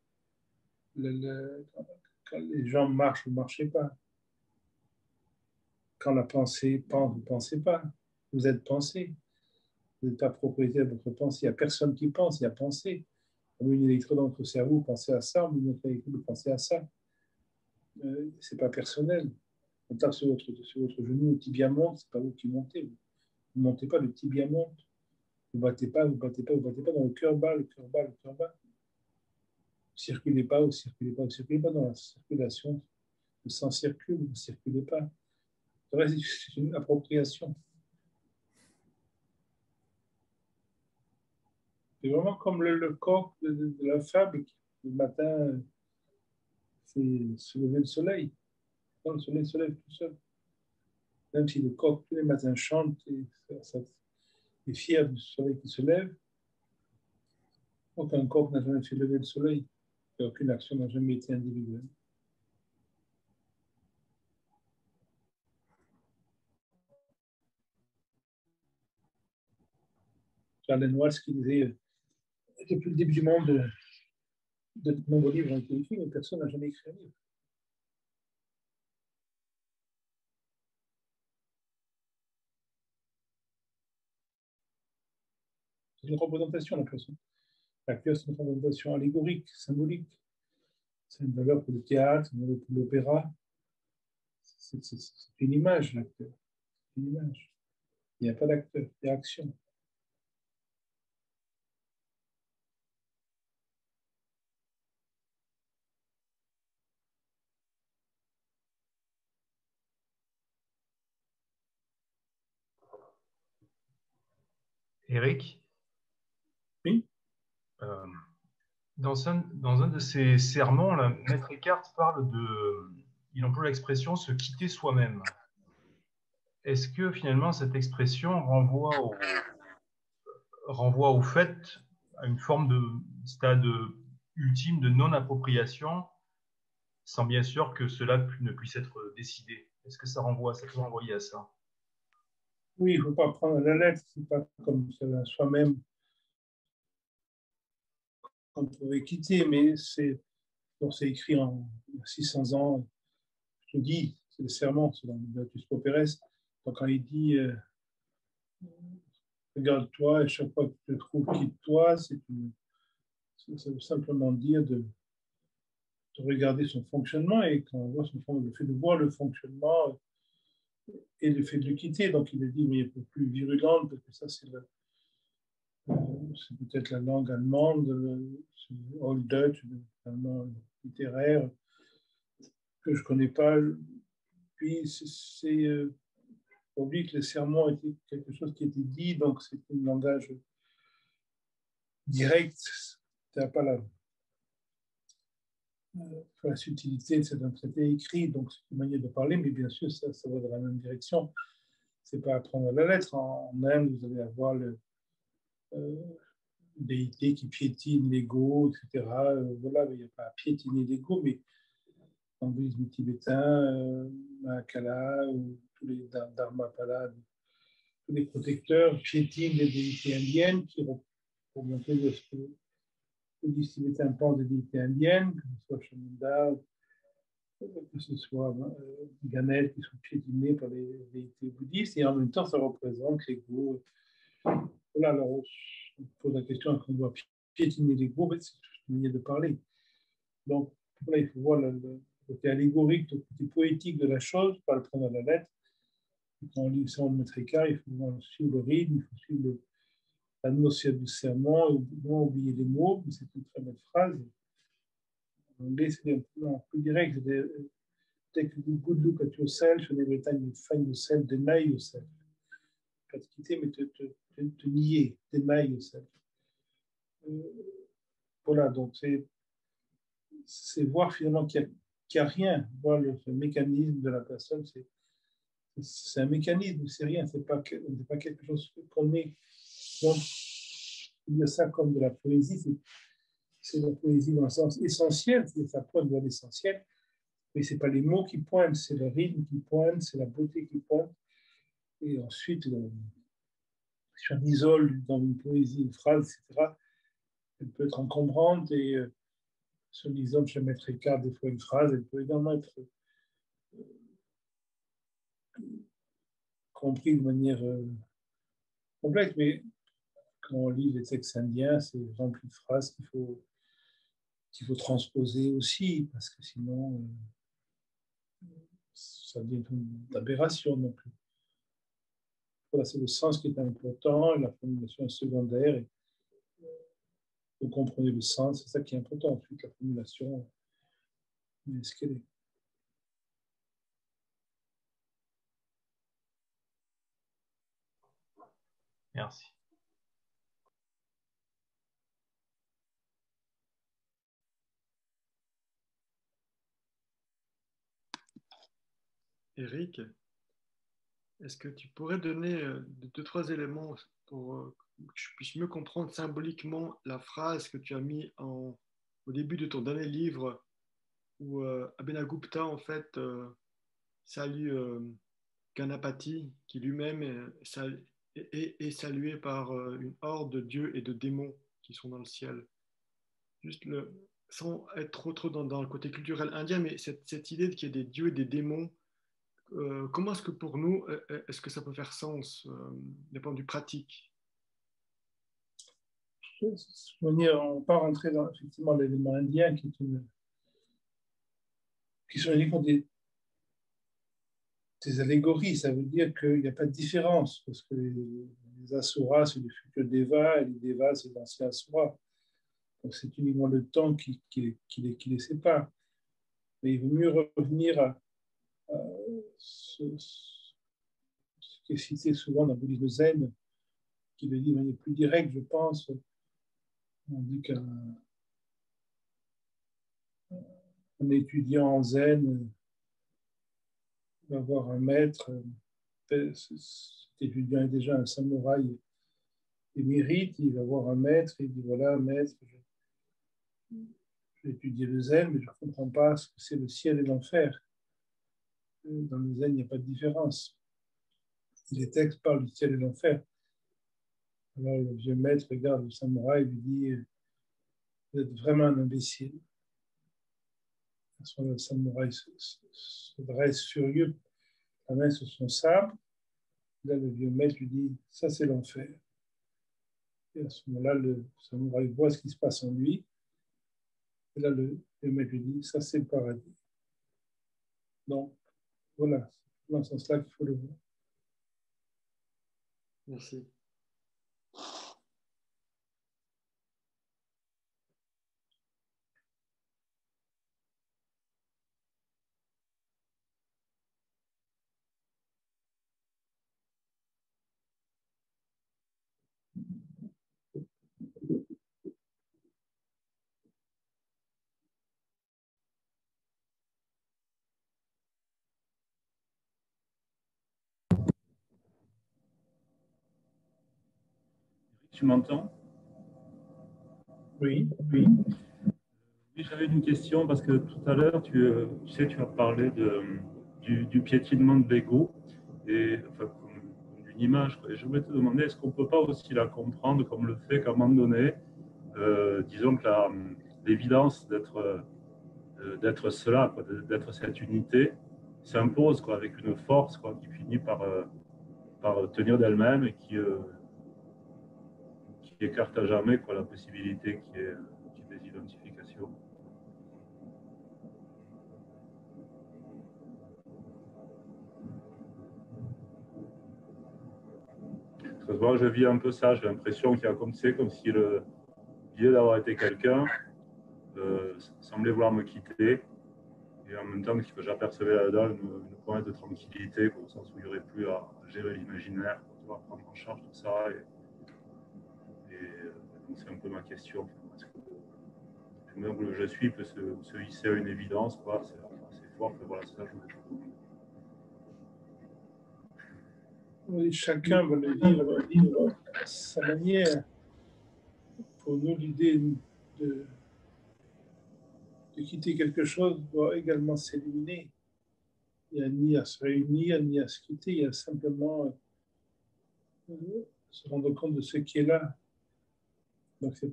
Quand les jambes marchent, vous ne marchez pas. Quand la pensée pense, vous ne pensez pas. Vous êtes pensée. Vous n'êtes pas propriétaire de votre pensée. Il n'y a personne qui pense, il y a pensée. Comme une électrode dans votre cerveau, vous pensez à ça, une autre électrode, vous pensez à ça. Ce n'est pas personnel. On tape sur votre genou, le tibia monte, ce n'est pas vous qui montez. Vous ne montez pas, le tibia monte. Vous ne battez pas, vous ne battez pas, vous ne battez pas dans le cœur bas, le cœur bas, le cœur bas. Vous ne circulez pas, vous ne circulez pas, vous ne circulez pas dans la circulation. Le sang circule, vous ne circulez pas. C'est une appropriation. C'est vraiment comme le coq de la fable qui, le matin, fait se lever le soleil. Quand le soleil se lève tout seul. Même si le coq tous les matins chante et est fier du soleil qui se lève, Aucun corps n'a jamais fait lever le soleil. Et aucune action n'a jamais été individuelle. Charles Wells qui disait depuis le début du monde, de nombreux livres ont été écrits, mais personne n'a jamais écrit un livre. C'est une représentation, la personne. La cœur, c'est une représentation allégorique, symbolique. C'est une valeur pour le théâtre, une valeur pour l'opéra. C'est une image, l'acteur. C'est une image. Il n'y a pas d'acteur, il y a action. Eric, Oui. Dans un de ses sermons, là, Maître Eckhart parle il emploie l'expression se quitter soi-même. Est-ce que finalement cette expression renvoie au fait, à une forme de stade ultime de non-appropriation, sans bien sûr que cela ne puisse être décidé? Est-ce que ça peut renvoyer à ça? Oui, il ne faut pas prendre la lettre, c'est pas comme soi-même qu'on pouvait quitter, mais c'est écrit en 600 ans. Je te dis, c'est le serment, c'est dans le Beatus Pauperes. Donc quand il dit regarde-toi et chaque fois que tu te trouves quitte-toi, ça veut simplement dire de regarder son fonctionnement, et quand on voit le fait de voir le fonctionnement et le fait de le quitter, donc il a dit mais un peu plus virulente, parce que ça c'est peut-être la langue allemande, Old Dutch, l'allemand littéraire, que je ne connais pas. Puis c'est oublié que le sermon était quelque chose qui était dit, donc c'est un langage direct, tu n'as pas la subtilité de cet traité écrit, donc c'est une manière de parler, mais bien sûr, ça va dans la même direction. C'est pas à prendre à la lettre. En Inde, vous allez avoir déité qui piétine l'ego, etc. Voilà, il n'y a pas à piétiner l'ego, mais en bouddhisme tibétain, Mahakala, ou tous les Dharmapala, tous les protecteurs piétinent les déités indiennes pour montrer ce que le bouddhisme tibétain pense des déités indiennes, que ce soit Chamunda, que ce soit Ganesh, qui sont piétinés par les déités bouddhistes, et en même temps, ça représente l'ego. Voilà, alors on pose la question est-ce qu'on doit piétiner l'ego? C'est une manière de parler. Donc, là, il faut voir le côté allégorique, le côté poétique de la chose, pas le prendre à la lettre. Et quand on lit ça en Maître Eckhart, il faut suivre le rythme, il faut suivre l'atmosphère du sermon, et non oublier les mots, mais c'est une très belle phrase. En anglais, c'est un peu direct. Take a good look at yourself, and every time you find yourself, deny yourself. Pas te quitter, mais te nier, deny yourself. Voilà, donc c'est voir finalement qu'il n'y a rien, voir le mécanisme de la personne, c'est un mécanisme, c'est rien, c'est pas quelque chose qu'on est. Donc, il y a ça comme de la poésie, c'est la poésie dans le sens essentiel, c'est ça pointe vers l'essentiel, mais ce n'est pas les mots qui pointent, c'est le rythme qui pointe, c'est la beauté qui pointe. Et ensuite, si on isole dans une poésie une phrase, etc., elle peut être encombrante, et si on isole chez Maître Eckhart des fois une phrase, elle peut également être comprise de manière complexe, mais quand on lit les textes indiens, c'est rempli de phrases qu'il faut transposer aussi, parce que sinon, ça devient une aberration non plus. Voilà, c'est le sens qui est important, la formulation est secondaire, et vous comprenez le sens, c'est ça qui est important. Ensuite, la formulation, est ce qu'elle est. Merci. Eric, est-ce que tu pourrais donner deux, trois éléments pour je puisse mieux comprendre symboliquement la phrase que tu as mis au début de ton dernier livre, où Abhinavagupta, en fait, salue Ganapati, qui lui-même est salué par une horde de dieux et de démons qui sont dans le ciel. Juste sans être trop dans le côté culturel indien, mais cette idée qu'il y ait des dieux et des démons, comment est-ce que pour nous, est-ce que ça peut faire sens d'un point de vue pratique? Je veux dire, on ne va pas rentrer dans effectivement l'élément indien qui sont uniquement des allégories. Ça veut dire qu'il n'y a pas de différence, parce que les asuras, c'est les futurs devas, et les devas, c'est l'ancien asura. Donc c'est uniquement le temps qui les sépare. Mais il vaut mieux revenir à ce qui est cité souvent dans le bouddhisme zen, qui le dit de manière plus directe, je pense. On dit qu'un étudiant en zen va voir un maître. Cet étudiant est déjà un samouraï émérite, il va voir un maître et il dit voilà, maître, j'ai étudié le zen, mais je ne comprends pas ce que c'est le ciel et l'enfer. Dans le zen, il n'y a pas de différence. Les textes parlent du ciel et l'enfer. Alors le vieux maître regarde le samouraï et lui dit vous êtes vraiment un imbécile. Le samouraï se dresse furieux, la main sur son sabre. Là, le vieux maître lui dit ça, c'est l'enfer. Et à ce moment-là, le samouraï voit ce qui se passe en lui. Et là, le maître lui dit ça, c'est le paradis. Donc, voilà, c'est dans ce sens-là qu'il faut le voir. Merci. Tu m'entends? Oui. Oui. Oui, j'avais une question parce que tout à l'heure, tu as parlé du piétinement de l'ego et enfin, comme d'une image. Et je voulais te demander, est-ce qu'on ne peut pas aussi la comprendre comme le fait qu'à un moment donné, disons que l'évidence d'être cela, d'être cette unité, s'impose avec une force qui finit par tenir d'elle-même et qui écarte à jamais la possibilité qu'il y ait des identifications. Parce que moi, je vis un peu ça, j'ai l'impression qu'il y a comme si l'idée d'avoir été quelqu'un semblait vouloir me quitter. Et en même temps, j'apercevais là-dedans une promesse de tranquillité, au sens où il n'y aurait plus à gérer l'imaginaire, à prendre en charge tout ça. Et donc, c'est un peu ma question. Est-ce que même où je suis peut se hisser à une évidence, c'est fort que voilà, c'est ça que je voulais te demander. Oui, chacun va le vivre à sa manière. Pour nous, l'idée de quitter quelque chose doit également s'éliminer. Il n'y a ni à se réunir, ni à se quitter, il y a simplement se rendre compte de ce qui est là. Donc, c'est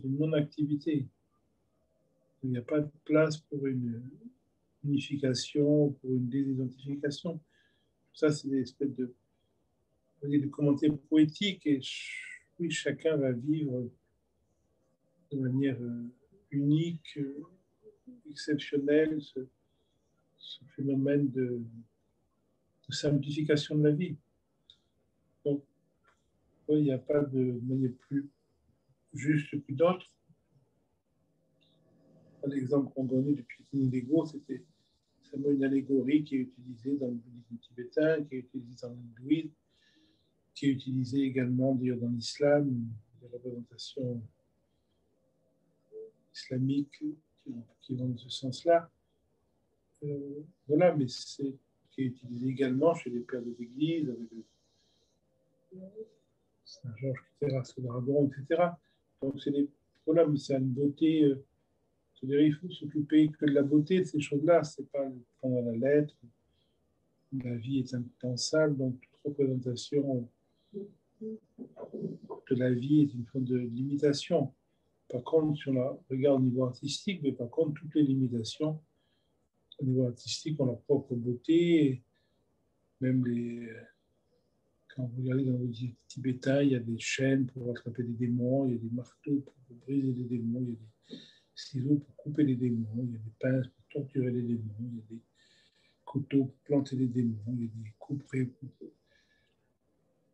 une non-activité. Il n'y a pas de place pour une unification, pour une désidentification. Ça, c'est des espèces de commentaires poétiques et oui, chacun va vivre de manière unique, exceptionnelle, ce phénomène de simplification de la vie. Donc, il n'y a pas de manière plus juste que d'autres. L'exemple qu'on donnait du piétinement de l'ego, c'était simplement une allégorie qui est utilisée dans le bouddhisme tibétain, qui est utilisée dans l'hindouisme, qui est utilisée également dans l'islam, des représentations islamiques qui vont dans ce sens-là. Voilà, mais c'est qui est utilisé également chez les pères de l'Église, avec Saint-Georges qui terrasse le dragon, etc. Donc c'est des problèmes, c'est une beauté. C'est-à-dire il faut s'occuper que de la beauté de ces choses-là, c'est pas le prendre à la lettre. La vie est impensable, donc toute représentation de la vie est une forme de limitation. Par contre, si on la regarde au niveau artistique, mais par contre, toutes les limitations au niveau artistique ont leur propre beauté. Même quand vous regardez dans le budget tibétain, il y a des chaînes pour attraper des démons, il y a des marteaux pour briser des démons, il y a des ciseaux pour couper les démons, il y a des pinces pour torturer les démons, il y a des couteaux pour planter les démons, il y a des couperets.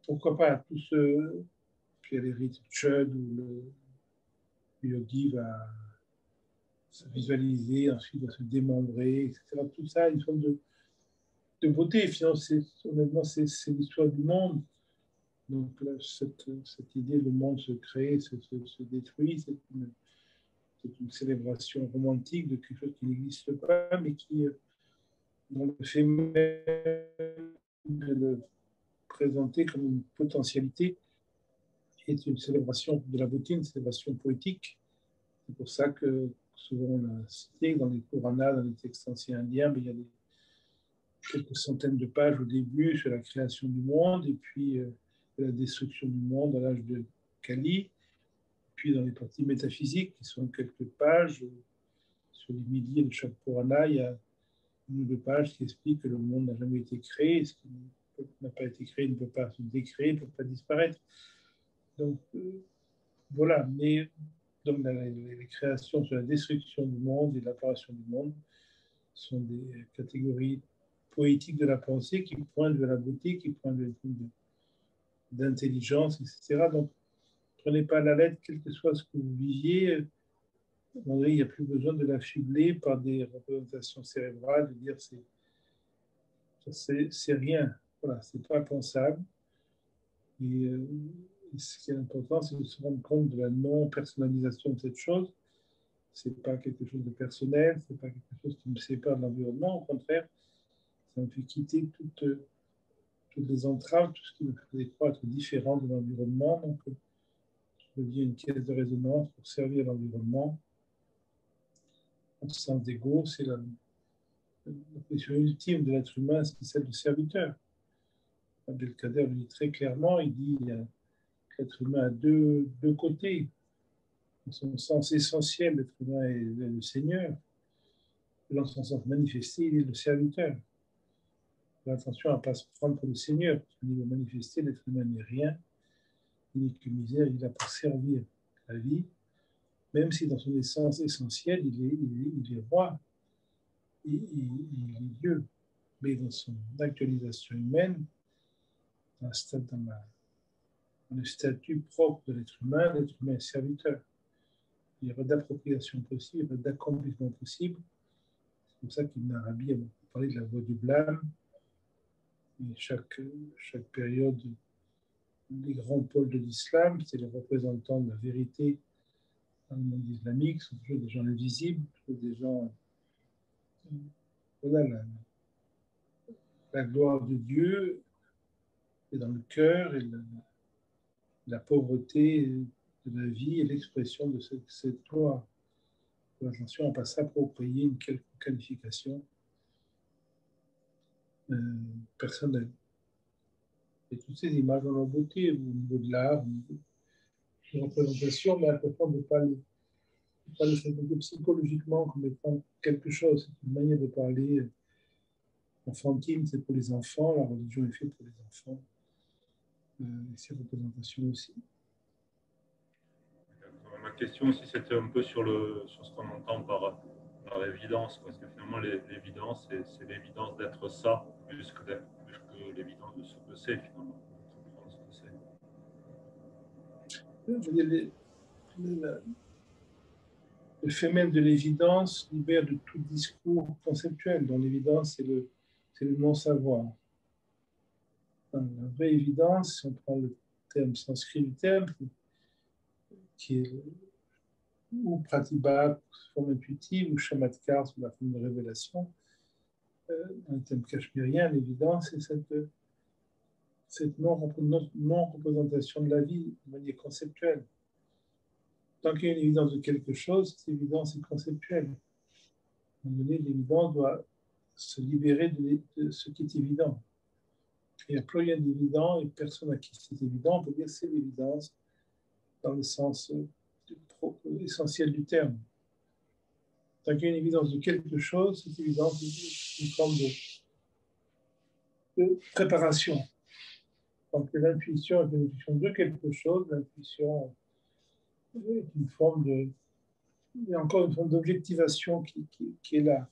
Pourquoi pas tous ceux qui ont les rites Chud où le yogi va se visualiser, ensuite va se démembrer, etc. Tout ça, une forme de beauté. Et finalement, honnêtement, c'est l'histoire du monde. Donc, là, cette idée, le monde se crée, se détruit, c'est une célébration romantique de quelque chose qui n'existe pas, mais qui, dans le fait même de le présenter comme une potentialité, est une célébration de la beauté, une célébration poétique. C'est pour ça que souvent on a cité dans les Puranas, dans les textes anciens indiens, mais il y a quelques centaines de pages au début sur la création du monde et puis la destruction du monde à l'âge de Kali. Puis dans les parties métaphysiques, qui sont quelques pages, sur les milliers de chaque Purana, il y a une ou deux pages qui expliquent que le monde n'a jamais été créé. Ce qui n'a pas été créé ne peut pas se décréer, ne peut pas disparaître. Donc voilà, mais donc les créations sur la destruction du monde et l'apparition du monde sont des catégories poétiques de la pensée qui pointent vers la beauté, qui pointent vers d'intelligence, etc. Donc, prenez pas la lettre, quel que soit ce que vous viviez. Il n'y a plus besoin de l'affubler par des représentations cérébrales, de dire c'est rien. Voilà, c'est pas pensable. Et ce qui est important, c'est de se rendre compte de la non-personnalisation de cette chose. C'est pas quelque chose de personnel, c'est pas quelque chose qui me sépare de l'environnement. Au contraire, ça me fait quitter toutes les entraves, tout ce qui me faisait croire être différent de l'environnement. Donc, je deviens une caisse de résonance pour servir l'environnement. En sens d'ego, c'est la position ultime de l'être humain, c'est celle de serviteur. Abdelkader le dit très clairement, il dit que l'être humain a deux côtés. Dans son sens essentiel, l'être humain est le Seigneur. Dans son sens manifesté, il est le serviteur. Faire attention à ne pas se prendre pour le Seigneur, parce qu'au niveau manifesté, l'être humain n'est rien, il n'est que misère, il a pour servir la vie, même si dans son essence essentielle, il est roi, il est Dieu. Mais dans son actualisation humaine, dans le statut propre de l'être humain est serviteur. Il y a d'appropriation possible, il y a d'accomplissement possible. C'est pour ça qu'Ibn Arabi a beaucoup parlé de la voie du blâme. Et chaque période, les grands pôles de l'islam, c'est les représentants de la vérité dans le monde islamique, ce sont toujours des gens invisibles, toujours des gens. Voilà, la gloire de Dieu est dans le cœur et la pauvreté de la vie et l'expression de cette gloire. Faut attention à ne pas s'approprier une quelconque qualification personnelle. Et toutes ces images ont leur beauté au niveau de l'art, au niveau de la représentation, mais important de ne pas les présenter psychologiquement comme étant quelque chose. C'est une manière de parler enfantine, c'est pour les enfants, la religion est faite pour les enfants, et ces représentations aussi. Ma question aussi, c'était un peu sur ce qu'on entend par évidence, parce que finalement, l'évidence, c'est l'évidence d'être ça, plus que l'évidence de ce que c'est, finalement. Je veux dire, le fait même de l'évidence libère de tout discours conceptuel, dont l'évidence, c'est le non-savoir. La vraie évidence, si on prend le terme sanskrit du terme, qui est ou pratibha, sous forme intuitive, ou chamatkar, sous la forme de révélation, dans le thème cachemérien, l'évidence, c'est cette non-représentation de la vie de manière conceptuelle. Tant qu'il y a une évidence de quelque chose, cette évidence est conceptuelle. À un moment donné, l'évidence doit se libérer de ce qui est évident. Il n'y a plus rien d'évident et personne à qui c'est évident. On peut dire que c'est l'évidence dans le sens essentiel du terme. Tant qu'il y a une évidence de quelque chose, cette évidence est une forme de préparation. Donc l'intuition est une intuition de quelque chose, l'intuition est une forme de... Il y a encore une forme d'objectivation qui est là.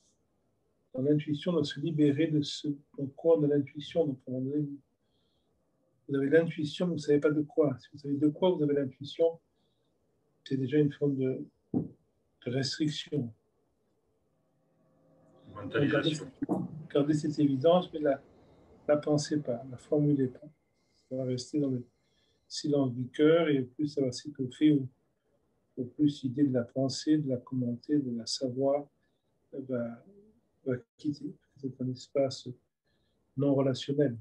L'intuition doit se libérer de ce quoi de l'intuition. Donc, vous avez l'intuition, mais vous ne savez pas de quoi. Si vous savez de quoi vous avez l'intuition, c'est déjà une forme de restriction. Gardez cette évidence, mais la pensez pas, la formulez pas. Ça va rester dans le silence du cœur et plus ça va s'étoffer, au plus l'idée de la pensée, de la commenter, de la savoir va quitter. C'est un espace non relationnel.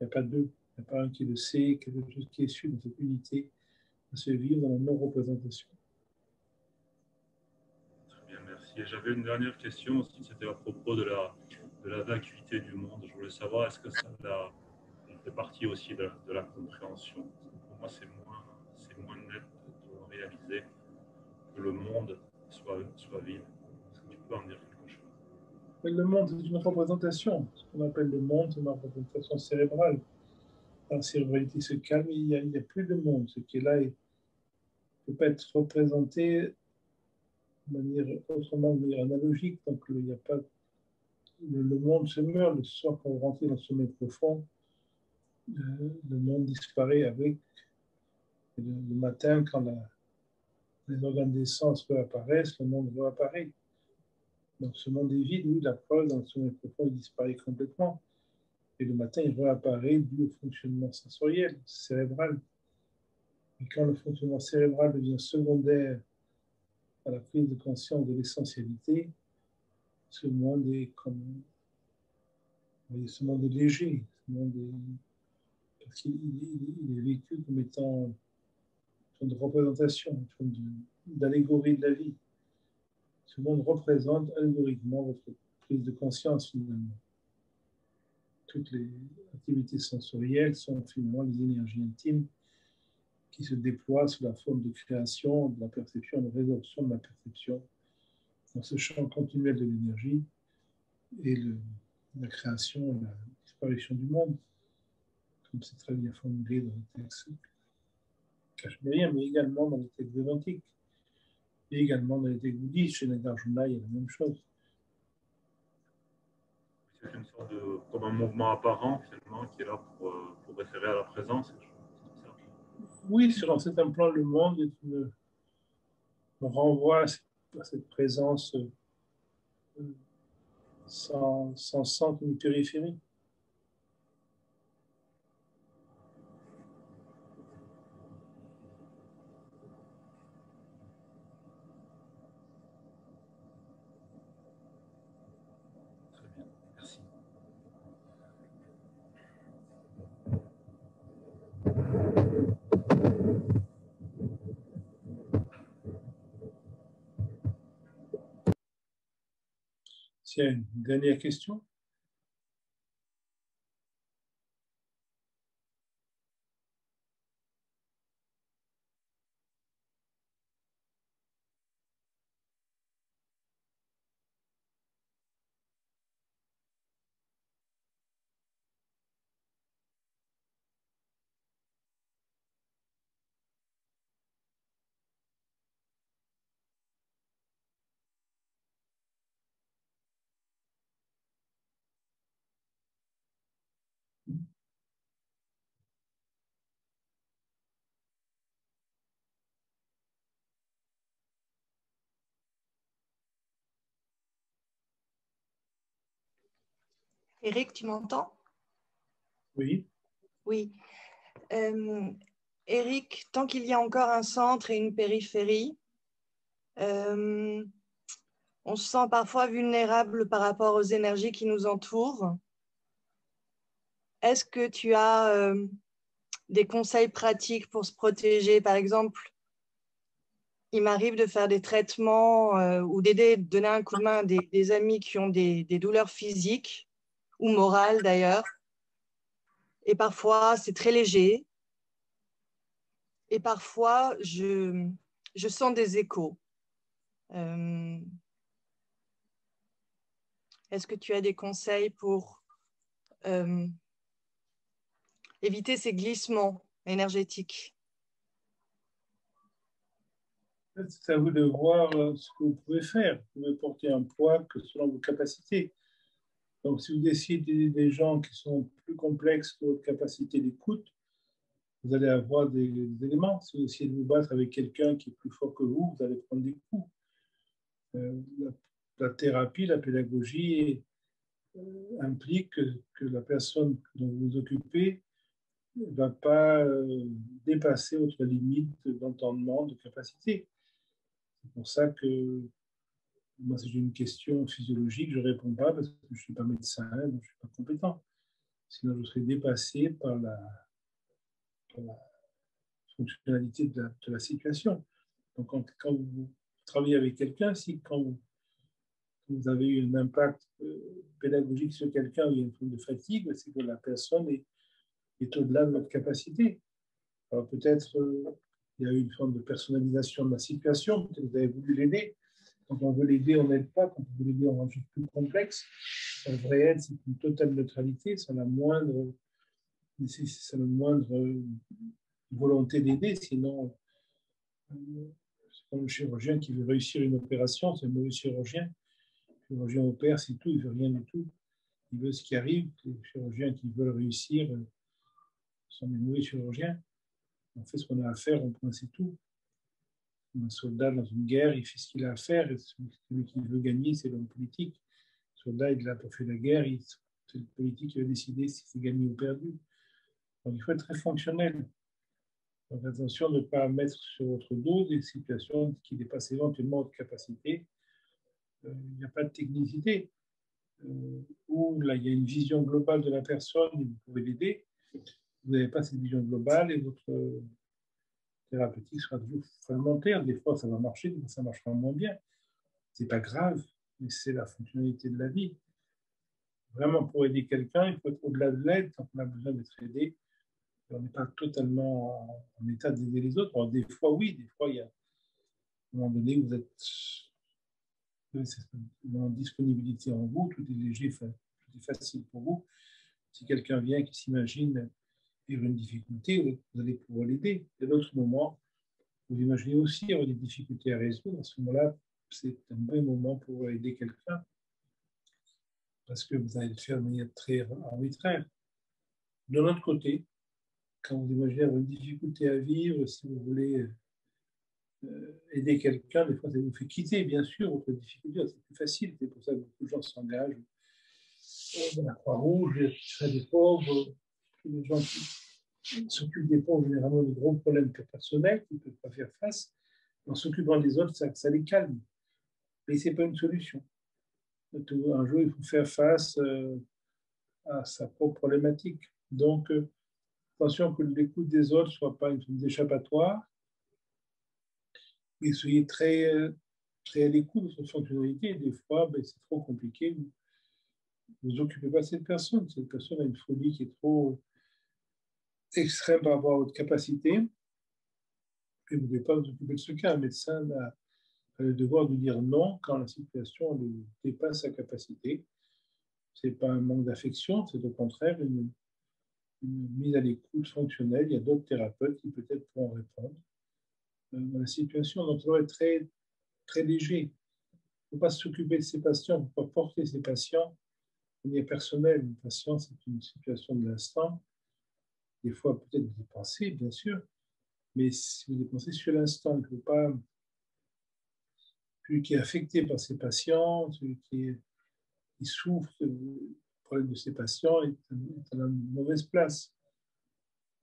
Il n'y a pas deux. Il n'y a pas un qui le sait, quelque chose qui est issu de cette unité, de se vivre dans la non-représentation. Très bien, merci. Et j'avais une dernière question aussi, c'était à propos de la vacuité du monde. Je voulais savoir, est-ce que ça fait partie aussi de la compréhension? Pour moi, c'est moins net de réaliser que le monde soit vide. Est-ce que tu peux en dire quelque chose? Mais le monde, c'est une représentation. Ce qu'on appelle le monde, c'est une représentation cérébrale. La cérébralité se calme, il n'y a plus de monde. Ce qui est là ne peut pas être représenté de manière autrement, de manière analogique. Donc, il n'y a pas... Le monde se meurt. Le soir, quand vous rentrez dans le sommeil profond, le monde disparaît avec. Et le matin, quand les organes des sens réapparaissent, le monde réapparaît. Donc, ce monde est vide. Oui, la preuve, dans le sommeil profond, il disparaît complètement. Et le matin, il réapparaît dû au fonctionnement sensoriel, cérébral. Et quand le fonctionnement cérébral devient secondaire à la prise de conscience de l'essentialité, ce monde est comme... Ce monde est léger, ce monde est... parce qu'il est vécu comme étant une forme de représentation, une forme d'allégorie de la vie. Ce monde représente allégoriquement votre prise de conscience, finalement. Toutes les activités sensorielles sont finalement les énergies intimes qui se déploient sous la forme de création, de la perception, de résorption de la perception, dans ce champ continuel de l'énergie et la création et la disparition du monde, comme c'est très bien formulé dans les textes cachemériens, mais également dans les textes védantiques, et également dans les textes bouddhistes. Chez Nagarjuna, il y a la même chose. C'est une sorte de, comme un mouvement apparent, finalement, qui est là pour référer à la présence. Oui, sur un certain plan, le monde on renvoie à cette présence sans centre ni périphérie. Très bien, merci. S'il y a une dernière question. Éric, tu m'entends? Oui. Oui. Éric, tant qu'il y a encore un centre et une périphérie, on se sent parfois vulnérable par rapport aux énergies qui nous entourent. est-ce que tu as des conseils pratiques pour se protéger? Par exemple, il m'arrive de faire des traitements ou d'aider, de donner un coup de main à des amis qui ont des douleurs physiques ou morales d'ailleurs. Et parfois, c'est très léger. Et parfois, je sens des échos. Est-ce que tu as des conseils pour éviter ces glissements énergétiques? C'est à vous de voir ce que vous pouvez faire. Vous pouvez porter un poids que selon vos capacités. Donc, si vous décidez d'aider des gens qui sont plus complexes que votre capacité d'écoute, vous allez avoir des éléments. Si vous essayez de vous battre avec quelqu'un qui est plus fort que vous allez prendre des coups. La thérapie, la pédagogie implique que la personne dont vous vous occupez ne va pas dépasser votre limite d'entendement, de capacité. C'est pour ça que moi, si j'ai une question physiologique, je ne réponds pas parce que je ne suis pas médecin, donc je ne suis pas compétent. Sinon, je serais dépassé par la fonctionnalité de la situation. Donc, quand vous travaillez avec quelqu'un, si quand vous avez eu un impact pédagogique sur quelqu'un ou il y a une forme de fatigue, c'est que la personne est au-delà de votre capacité. Alors peut-être il y a eu une forme de personnalisation de la situation, peut-être que vous avez voulu l'aider. Quand on veut l'aider, on n'aide pas. Quand on veut l'aider, on rend juste plus complexe. La vraie aide, c'est une totale neutralité, sans la moindre volonté d'aider. Sinon, c'est comme le chirurgien qui veut réussir une opération, c'est un mauvais chirurgien. Le chirurgien opère, c'est tout, il ne veut rien du tout. Il veut ce qui arrive. Les chirurgiens qui veulent réussir sont des mauvais chirurgiens. On fait ce qu'on a à faire, on prend, c'est tout. Un soldat dans une guerre, il fait ce qu'il a à faire. Et celui qui veut gagner, c'est l'homme politique. Le soldat, il a pas fait la guerre, c'est le politique qui va décider si c'est gagné ou perdu. Donc il faut être très fonctionnel. Donc attention de ne pas mettre sur votre dos des situations qui dépassent éventuellement votre capacité. Il n'y a pas de technicité. Où là, il y a une vision globale de la personne et vous pouvez l'aider. Vous n'avez pas cette vision globale et votre thérapeutique sera toujours fragmentaire. Des fois, ça va marcher, des fois, ça marchera moins bien. Ce n'est pas grave, mais c'est la fonctionnalité de la vie. Vraiment, pour aider quelqu'un, il faut être au-delà de l'aide quand on a besoin d'être aidé. On n'est pas totalement en état d'aider les autres. Alors, des fois, oui, des fois, il y a à un moment donné, vous êtes en disponibilité en vous, tout est léger, tout est facile pour vous. Si quelqu'un vient qui s'imagine vivre une difficulté, vous allez pouvoir l'aider. Et à d'autres moments, vous imaginez aussi avoir des difficultés à résoudre. À ce moment-là, c'est un bon moment pour aider quelqu'un parce que vous allez le faire de manière très arbitraire. De l'autre côté, quand vous imaginez avoir une difficulté à vivre, si vous voulez aider quelqu'un, des fois, ça vous fait quitter, bien sûr, votre difficulté. C'est plus facile. C'est pour ça que beaucoup de gens s'engagent dans la Croix-Rouge, les des pauvres, tous les gens qui s'occupent des pauvres, généralement, de gros problèmes personnels qu'ils ne peuvent pas faire face. En s'occupant des autres, ça les calme. Mais ce n'est pas une solution. Un jour, il faut faire face à sa propre problématique. Donc, attention que l'écoute des autres ne soit pas une forme d'échappatoire. Et soyez très, très à l'écoute de cette fonctionnalité. Des fois, c'est trop compliqué. Vous vous occupez pas de cette personne. Cette personne a une folie qui est trop extrême par rapport à votre capacité. Et vous ne devez pas vous occuper de ce cas. Un médecin a le devoir de dire non quand la situation dépasse sa capacité. Ce n'est pas un manque d'affection, c'est au contraire une mise à l'écoute fonctionnelle. Il y a d'autres thérapeutes qui peut-être pourront répondre dans la situation. Donc, ça doit être très, très léger. Il ne faut pas s'occuper de ses patients, il ne faut pas porter ses patients de manière personnelle. Une patient, c'est une situation de l'instant. Des fois, peut-être vous dépensez, bien sûr, mais si vous dépensez sur l'instant, il ne faut pas. Celui qui est affecté par ses patients, celui qui souffre du problème de ses patients est à la mauvaise place.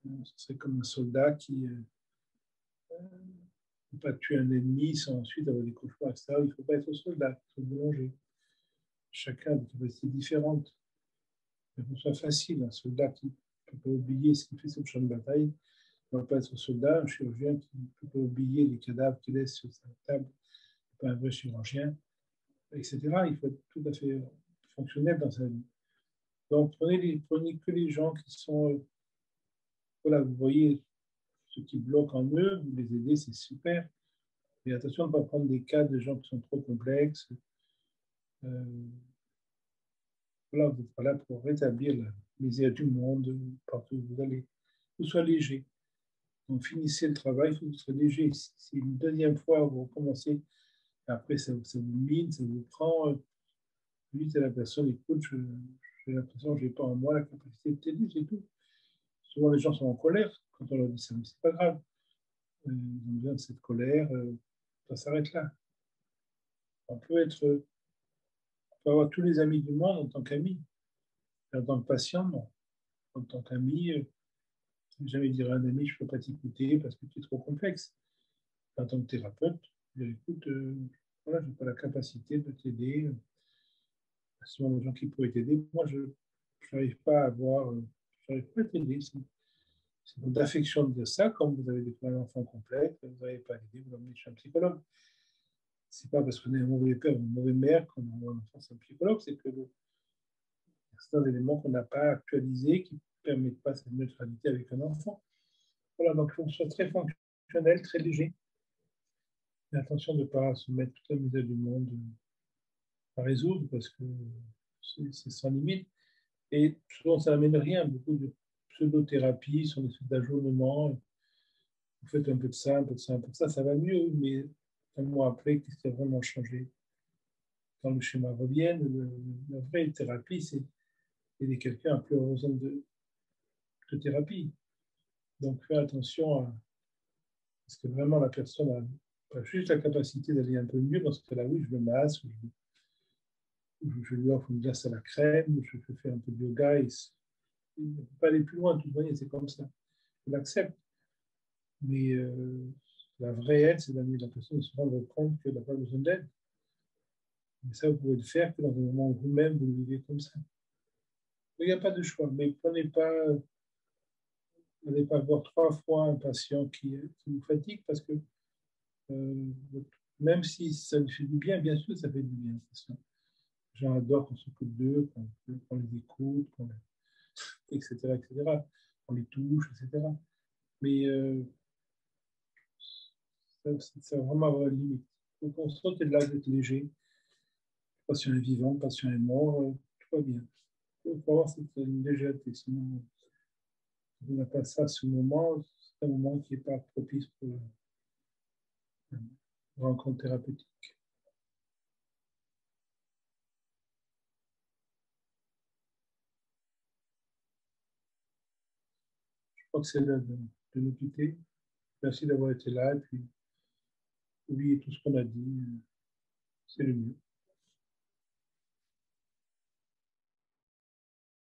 Ce serait comme un soldat qui ne peut pas tuer un ennemi sans ensuite avoir des cauchemars, etc. Il ne faut pas être soldat, il faut boulanger. Chacun a des capacités différentes. que ce soit facile. Un soldat qui ne peut pas oublier ce qu'il fait sur le champ de bataille ne va pas être un soldat, un chirurgien qui ne peut pas oublier les cadavres qu'il laisse sur sa table, pas un vrai chirurgien, etc. Il faut être tout à fait fonctionnel dans sa vie. Donc, prenez que les gens qui sont... voilà, vous voyez ceux qui bloquent en eux, vous les aidez, c'est super. Mais attention de ne pas prendre des cas de gens qui sont trop complexes. Voilà, vous n'êtes pas là pour rétablir la misère du monde partout où vous allez. Vous soyez léger. Donc, finissez le travail, il faut que vous soyez léger. Si une deuxième fois, vous recommencez, après, ça vous mine, ça vous prend. Vous dites à la personne, écoute, j'ai l'impression que je n'ai pas en moi la capacité de t'aider, c'est tout. Souvent, les gens sont en colère quand on leur dit ça, mais ce n'est pas grave. Ils ont besoin de cette colère, ça s'arrête là. On peut avoir tous les amis du monde en tant qu'amis. En tant que patient, non. En tant qu'ami, je ne vais jamais dire à un ami, je ne peux pas t'écouter parce que tu es trop complexe. En tant que thérapeute, je dis, écoute, voilà, je n'ai pas la capacité de t'aider. Il y a souvent des gens qui pourraient t'aider. Moi, je n'arrive pas à avoir, je n'arrive pas à t'aider. C'est une affection de dire ça, comme vous avez des problèmes d'enfant complexe, vous n'arrivez pas à l'aider, vous l'emmenez chez un psychologue. C'est pas parce qu'on est un mauvais père ou une mauvaise mère qu'on envoie un enfant chez un psychologue, c'est que certains éléments qu'on n'a pas actualisés qui ne permettent pas cette neutralité avec un enfant. Voilà, donc il faut que ce soit très fonctionnel, très léger. Et attention de ne pas se mettre toute la misère du monde à résoudre parce que c'est sans limite. Et souvent, ça n'amène rien. Beaucoup de pseudothérapie sont des sortes d'ajournements. Vous faites un peu de ça, un peu de ça, un peu de ça, ça va mieux, mais un mois après, qu'est-ce qui a vraiment changé? Quand le schéma revient, la vraie thérapie, c'est aider quelqu'un à plus avoir besoin de thérapie. Donc, faire attention à ce que vraiment la personne a pas juste la capacité d'aller un peu mieux. Dans ce cas-là, oui, je le masse, je lui offre une glace à la crème, je fais faire un peu de yoga. Il ne peut pas aller plus loin, de toute manière, c'est comme ça. Je l'accepte. Mais la vraie aide, c'est d'amener la personne à se rendre compte qu'elle n'a pas besoin d'aide. Mais ça, vous pouvez le faire que dans un moment où vous-même, vous le vivez comme ça. Il n'y a pas de choix, mais n'allez pas voir 3 fois un patient qui vous fatigue parce que même si ça lui fait du bien, bien sûr, ça fait du bien. Les gens adorent qu'on s'occupe d'eux, qu'on les écoute, etc., etc., qu'on les touche, etc. Mais ça va vraiment avoir une limite. Il faut qu'on sorte de là d'être léger. Le patient est vivant, le patient est mort, tout va bien. Il faut avoir cette légèreté, sinon on n'a pas ça à ce moment, c'est un moment qui n'est pas propice pour une rencontre thérapeutique. Je crois que c'est l'heure de nous quitter. Merci d'avoir été là et puis oubliez tout ce qu'on a dit, c'est le mieux.